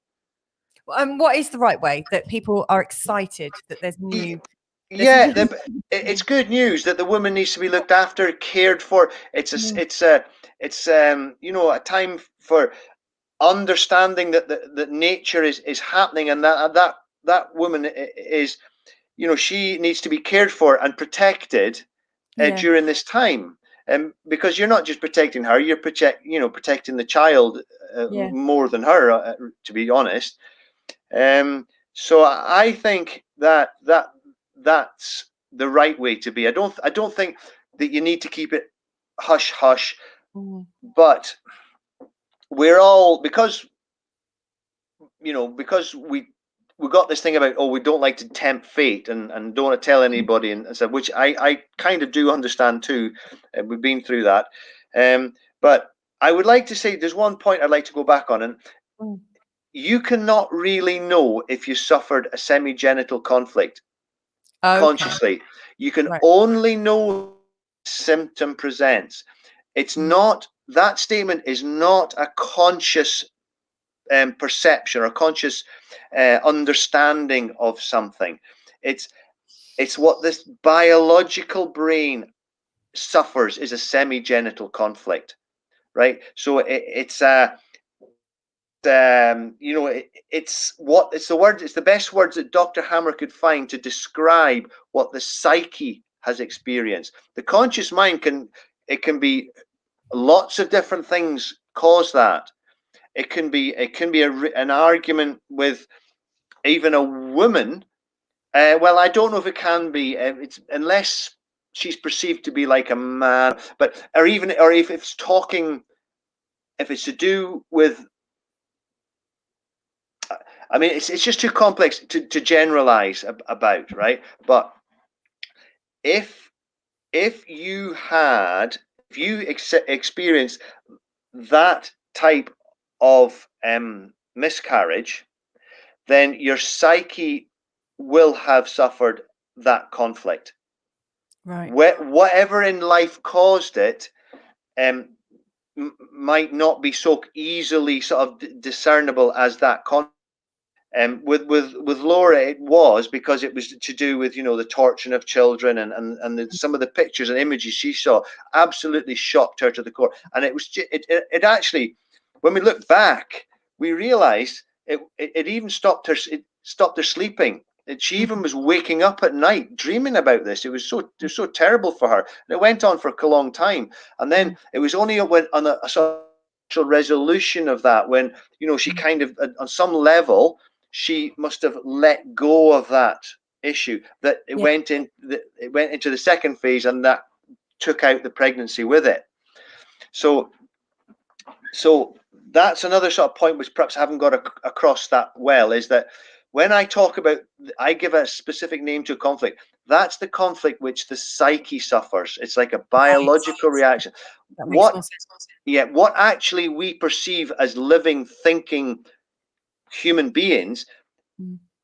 What is the right way that people are excited that there's new? It's good news that the woman needs to be looked after, cared for. It's a time for understanding that nature is happening, and that woman is, she needs to be cared for and protected during this time. Because you're not just protecting her, you're protecting the child more than her, to be honest. So I think that's the right way to be. I don't think that you need to keep it hush hush, but we're all, because we got this thing about, we don't like to tempt fate and don't want to tell anybody, and so, which I kind of do understand too. We've been through that, but I would like to say there's one point I'd like to go back on, and you cannot really know if you suffered a semi-genital conflict consciously. You can only know symptom presents. It's not, that statement is not a conscious perception or conscious understanding of something. It's what this biological brain suffers is a semi-genital conflict, right? So it's the best words that Dr. Hammer could find to describe what the psyche has experienced. The conscious mind can be lots of different things cause that. It can be an argument with even a woman. Well, I don't know if it can be. It's unless she's perceived to be like a man, or if it's talking if it's to do with, I mean, it's just too complex to generalize about, right? But if you experienced that type of miscarriage, then your psyche will have suffered that conflict. Right. Whatever in life caused it might not be so easily sort of discernible as that conflict. With Laura, it was because it was to do with, you know, the torturing of children, and some of the pictures and images she saw absolutely shocked her to the core. And it was it actually, when we look back, we realised it even stopped her. It stopped her sleeping. She even was waking up at night dreaming about this. It was so terrible for her, and it went on for a long time. And then it was only on a sort of resolution of that, when, you know, she kind of, on some level, she must have let go of that issue, that it went into the second phase, and that took out the pregnancy with it. So that's another sort of point which perhaps I haven't got across that well, is that when I talk about, I give a specific name to a conflict, that's the conflict which the psyche suffers. It's like a biological reaction. That makes more sense. Yeah, what actually we perceive as living, thinking human beings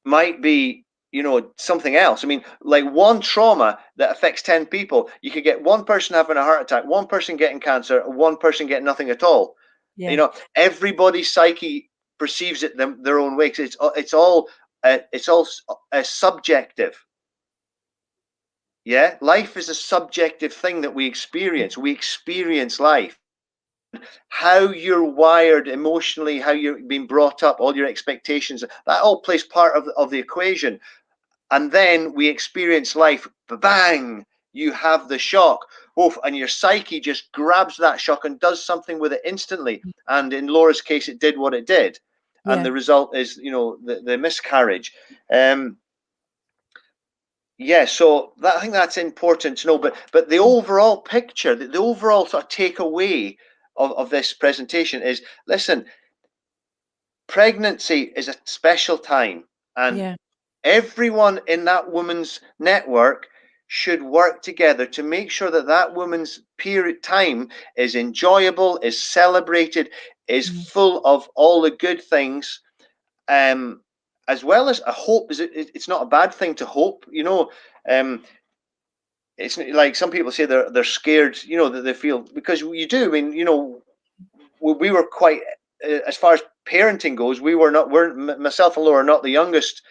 might be, you know, something else. I mean, like one trauma that affects 10 people, you could get one person having a heart attack, one person getting cancer, one person getting nothing at all. Yeah. You know, everybody's psyche perceives it their own way. It's all subjective. Yeah, life is a subjective thing that we experience. We experience life. How you're wired emotionally, how you're being brought up, all your expectations, that all plays part of the equation. And then we experience life, bang, you have the shock, and your psyche just grabs that shock and does something with it instantly. And in Laura's case, it did what it did. And the result is, you know, the miscarriage. Yeah, so I think that's important to know. But the overall picture, the overall sort of takeaway of this presentation is, listen, pregnancy is a special time, and everyone in that woman's network should work together to make sure that that woman's time is enjoyable, is celebrated, is full of all the good things, as well as a hope. It's not a bad thing to hope, you know. It's like some people say they're scared, you know, that they feel, because you do. I mean, you know, we were quite, as far as parenting goes, weren't myself and Laura are not the youngest,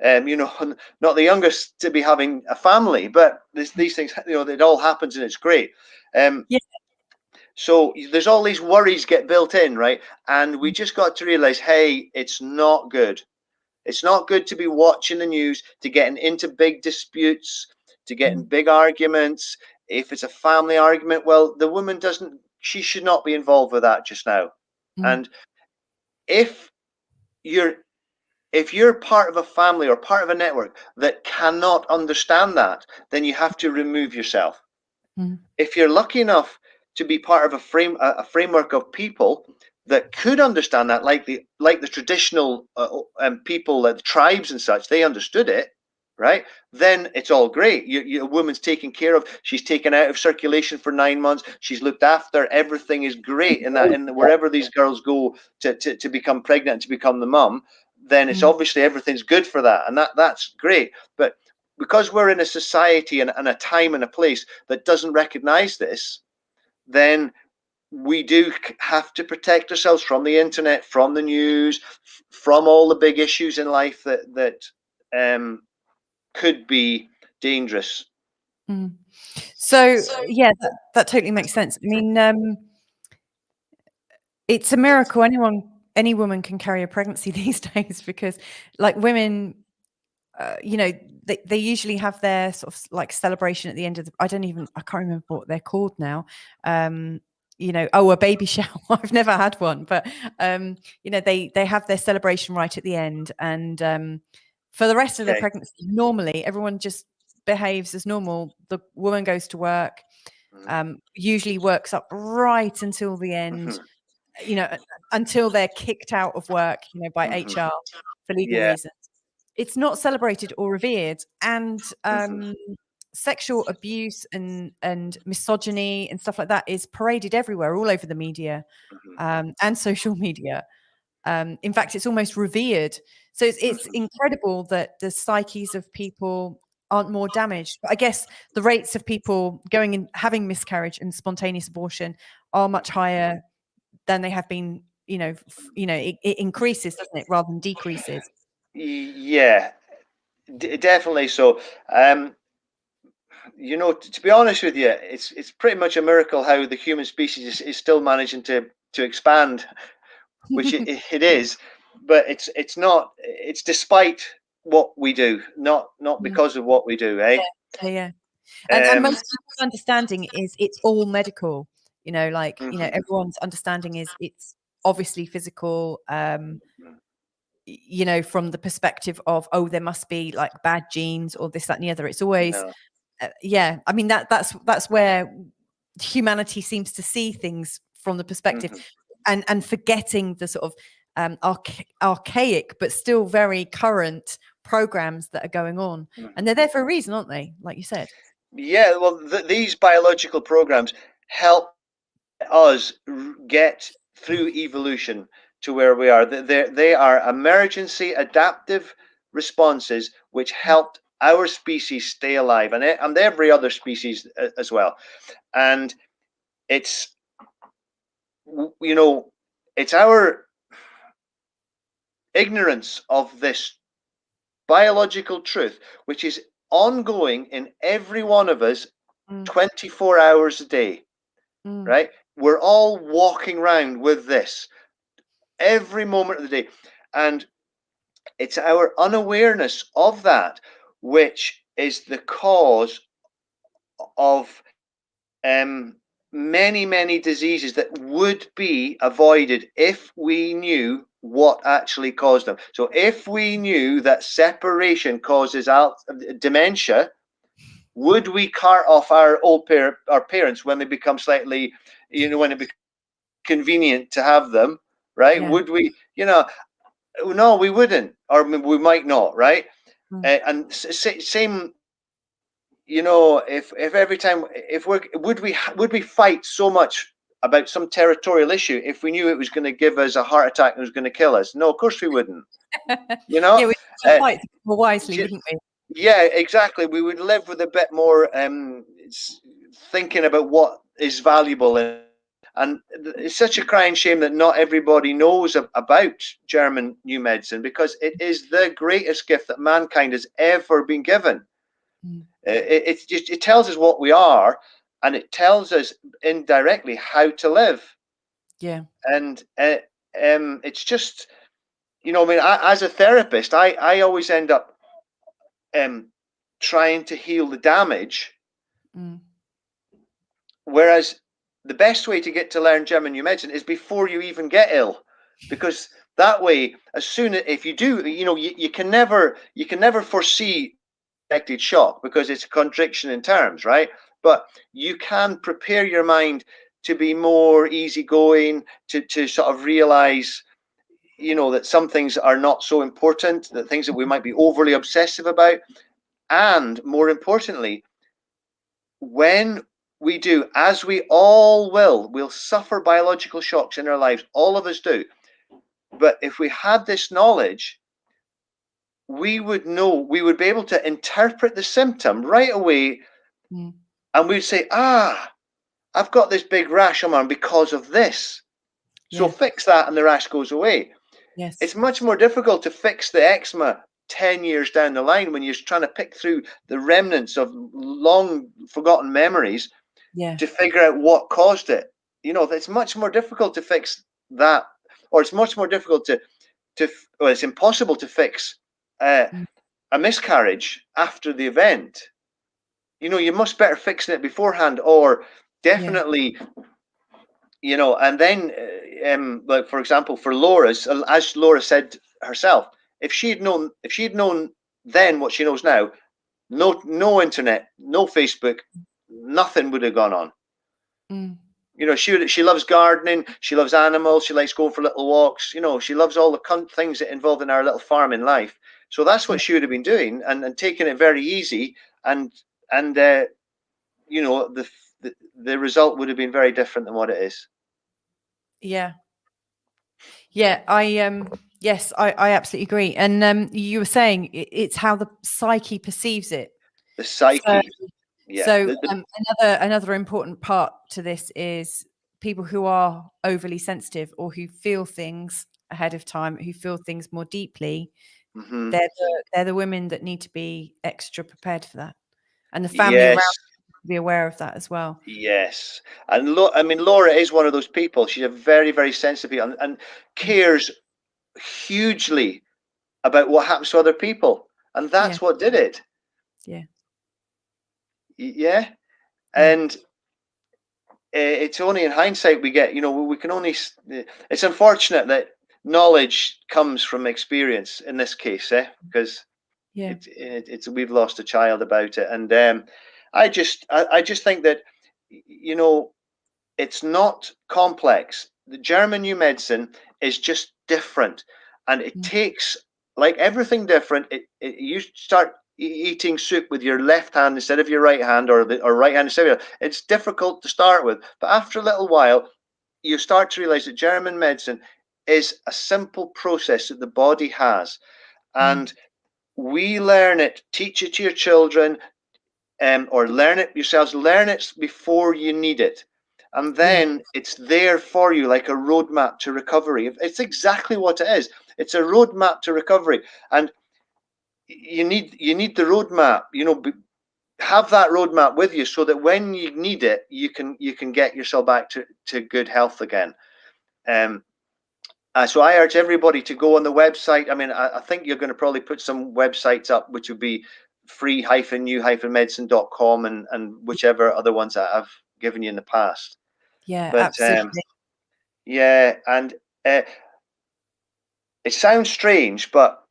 you know, not the youngest to be having a family, but these things, you know, it all happens and it's great. So there's all these worries get built in, right? And we just got to realize, hey, it's not good. It's not good to be watching the news, to getting into big disputes, to getting big arguments. If it's a family argument, well, the woman she should not be involved with that just now. And if you're part of a family or part of a network that cannot understand that, then you have to remove yourself. If you're lucky enough to be part of a framework of people that could understand that, like the traditional people, the tribes and such, they understood it, right? Then it's all great. A woman's taken care of. She's taken out of circulation for 9 months. She's looked after. Everything is great in that. And wherever these girls go to become pregnant, to become the mum, then it's obviously everything's good for that, and that's great. But because we're in a society and a time and a place that doesn't recognize this, then we do have to protect ourselves from the internet, from the news, from all the big issues in life that could be dangerous. So yeah, that totally makes sense. I mean, it's a miracle any woman can carry a pregnancy these days, because like women, you know, they usually have their sort of like celebration at the end of I can't remember what they're called now. You know, a baby shower. I've never had one, but you know, they have their celebration right at the end, and for the rest of their pregnancy, normally everyone just behaves as normal. The woman goes to work, usually works up right until the end. you know, until they're kicked out of work, you know, by HR for legal reasons. It's not celebrated or revered. And sexual abuse and misogyny and stuff like that is paraded everywhere, all over the media and social media. In fact, it's almost revered. So it's incredible that the psyches of people aren't more damaged. But I guess the rates of people going and having miscarriage and spontaneous abortion are much higher than they have been. It increases, doesn't it, rather than decreases? Yeah, definitely so. To be honest with you, it's pretty much a miracle how the human species is still managing to expand, which it is, but it's not. It's despite what we do, not because of what we do, eh? Yeah. And most people's understanding is it's all medical. Everyone's understanding is it's obviously physical. From the perspective of, there must be like bad genes or this, that, and the other. It's always, I mean, that's where humanity seems to see things from the perspective and forgetting the sort of archaic but still very current programs that are going on. And they're there for a reason, aren't they? Like you said. Yeah, well, these biological programs help us get through evolution to where we are. They are emergency adaptive responses which helped our species stay alive, and every other species as well. And it's it's our ignorance of this biological truth which is ongoing in every one of us 24 hours a day. Right? We're all walking around with this every moment of the day. And it's our unawareness of that which is the cause of many, many diseases that would be avoided if we knew what actually caused them. So if we knew that separation causes dementia, would we cart off our parents when they become slightly, when it becomes convenient to have them, right? Yeah. Would we, no, we wouldn't, or we might not, right? And same, if every time, would we fight so much about some territorial issue if we knew it was going to give us a heart attack and it was going to kill us? No, of course we wouldn't. Yeah, we'd fight more wisely, wouldn't we? Yeah, exactly. We would live with a bit more thinking about what is valuable, and it's such a crying shame that not everybody knows about German new medicine, because it is the greatest gift that mankind has ever been given. It tells us what we are, and it tells us indirectly how to live. Yeah. And it's just, as a therapist, I always end up trying to heal the damage, whereas the best way to get to learn German new medicine is before you even get ill, because that way, if you do, you can never foresee expected shock because it's a contradiction in terms, right? But you can prepare your mind to be more easygoing, to sort of realize, that some things are not so important, that things that we might be overly obsessive about. And more importantly, when we do, as we all we'll suffer biological shocks in our lives. All of us do. But if we had this knowledge, we would be able to interpret the symptom right away. And we'd say, I've got this big rash on my arm because of this. So fix that and the rash goes away. Yes. It's much more difficult to fix the eczema 10 years down the line when you're trying to pick through the remnants of long forgotten memories to figure out what caused it. It's much more difficult to fix that, or it's much more difficult it's impossible to fix a miscarriage after the event. You're much better fixing it beforehand, or definitely, and then, like for example, for Laura's, as Laura said herself, if she'd known then what she knows now, no internet, no Facebook, nothing would have gone on. she loves gardening, she loves animals, she likes going for little walks, she loves all the things that involve in our little farming life. So that's what she would have been doing, and taking it very easy, and the result would have been very different than what it is. Yeah. Yes, I absolutely agree. And you were saying it's how the psyche perceives it. The psyche. So another important part to this is people who are overly sensitive, or who feel things ahead of time, who feel things more deeply. Mm-hmm. They're the women that need to be extra prepared for that, and the family around to be aware of that as well. Yes, and Laura is one of those people. She's a very, very sensitive and cares hugely about what happens to other people, and that's what did it. Yeah. And it's only in hindsight we get, we can only. It's unfortunate that knowledge comes from experience in this case, because it's we've lost a child about it, and I just think that it's not complex. The German new medicine is just different, and it takes, like everything different. You start eating soup with your left hand instead of your right hand, or right hand instead of your. It's difficult to start with, but after a little while, you start to realize that German medicine is a simple process that the body has, and we learn it, teach it to your children, or learn it yourselves. Learn it before you need it, and then it's there for you, like a roadmap to recovery. It's exactly what it is. It's a roadmap to recovery, and you need the roadmap. Have that roadmap with you, so that when you need it, you can get yourself back to good health again. So I urge everybody to go on the website. I mean, I think you're going to probably put some websites up, which would be free-new-medicine.com and whichever other ones that I've given you in the past. Absolutely. And it sounds strange, but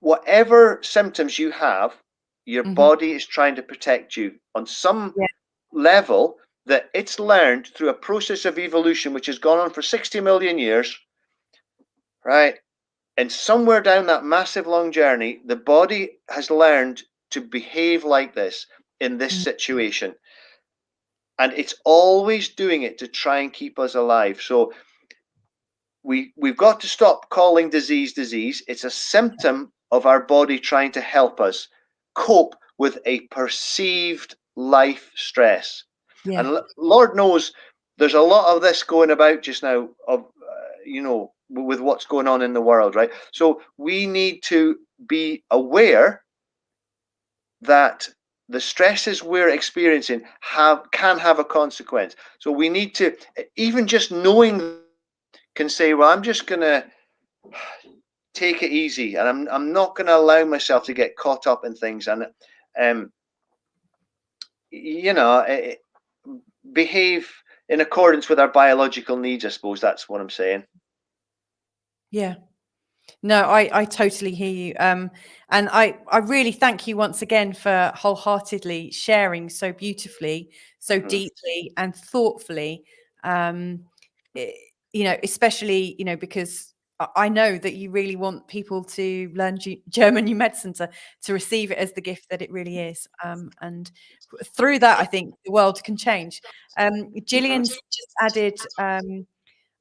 whatever symptoms you have, your body is trying to protect you on some level, that it's learned through a process of evolution which has gone on for 60 million years, right? And somewhere down that massive long journey, the body has learned to behave like this in this situation. And it's always doing it to try and keep us alive. So we've got to stop calling disease. It's a symptom of our body trying to help us cope with a perceived life stress. And Lord knows there's a lot of this going about just now, of with what's going on in the world, right? So we need to be aware that the stresses we're experiencing can have a consequence. So we need to, even just knowing, can say, well, I'm just gonna take it easy, and I'm not gonna allow myself to get caught up in things, and behave in accordance with our biological needs. I suppose that's what I'm saying. No, I totally hear you. And I really thank you once again for wholeheartedly sharing so beautifully, so deeply and thoughtfully. Especially, because I know that you really want people to learn German new medicine, to receive it as the gift that it really is. And through that, I think the world can change. Gillian's just added,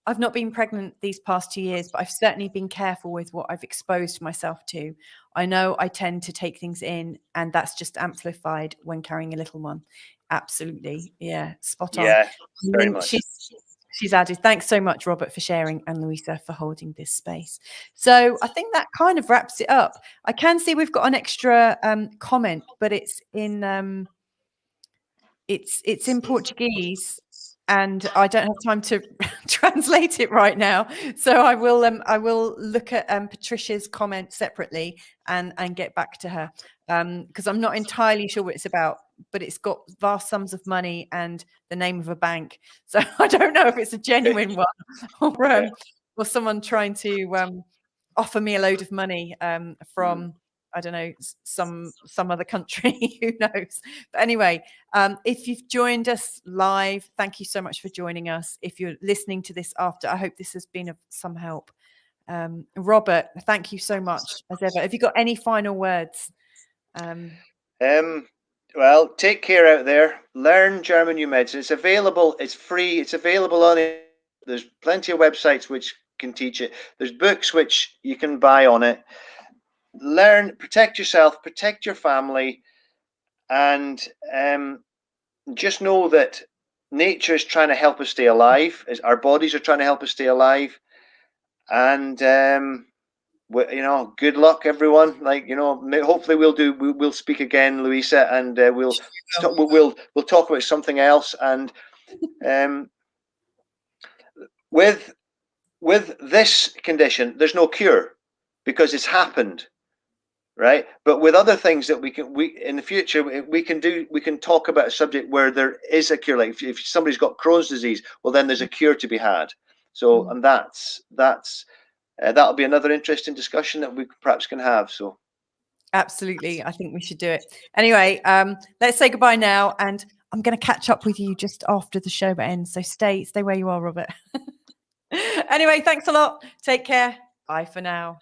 I've not been pregnant these past 2 years, but I've certainly been careful with what I've exposed myself to. I know I tend to take things in, and that's just amplified when carrying a little one. Absolutely. Yeah, spot on. Yeah, very much. She's added, thanks so much, Robert, for sharing, and Louisa for holding this space. So I think that kind of wraps it up. I can see we've got an extra comment, but it's in Portuguese, and I don't have time to translate it right now. So I will look at Patricia's comment separately and get back to her, because I'm not entirely sure what it's about, but it's got vast sums of money and the name of a bank. So I don't know if it's a genuine one or someone trying to offer me a load of money from I don't know, some other country, who knows? But anyway, if you've joined us live, thank you so much for joining us. If you're listening to this after, I hope this has been of some help. Robert, thank you so much as ever. Have you got any final words? Well, take care out there. Learn German new medicine. It's available. It's free. It's available on it. There's plenty of websites which can teach it. There's books which you can buy on it. Learn, protect yourself, protect your family, and just know that nature is trying to help us stay alive. Our bodies are trying to help us stay alive, and good luck, everyone. Hopefully we'll speak again, Louisa, and we'll talk about something else. And with this condition, there's no cure because it's happened, right? But with other things that we in the future we can talk about a subject where there is a cure. Like if somebody's got Crohn's disease, well, then there's a cure to be had. So, and that'll be another interesting discussion that we perhaps can have. So, absolutely, I think we should do it. Anyway, let's say goodbye now, and I'm going to catch up with you just after the show ends. So stay where you are, Robert. Anyway, thanks a lot. Take care. Bye for now.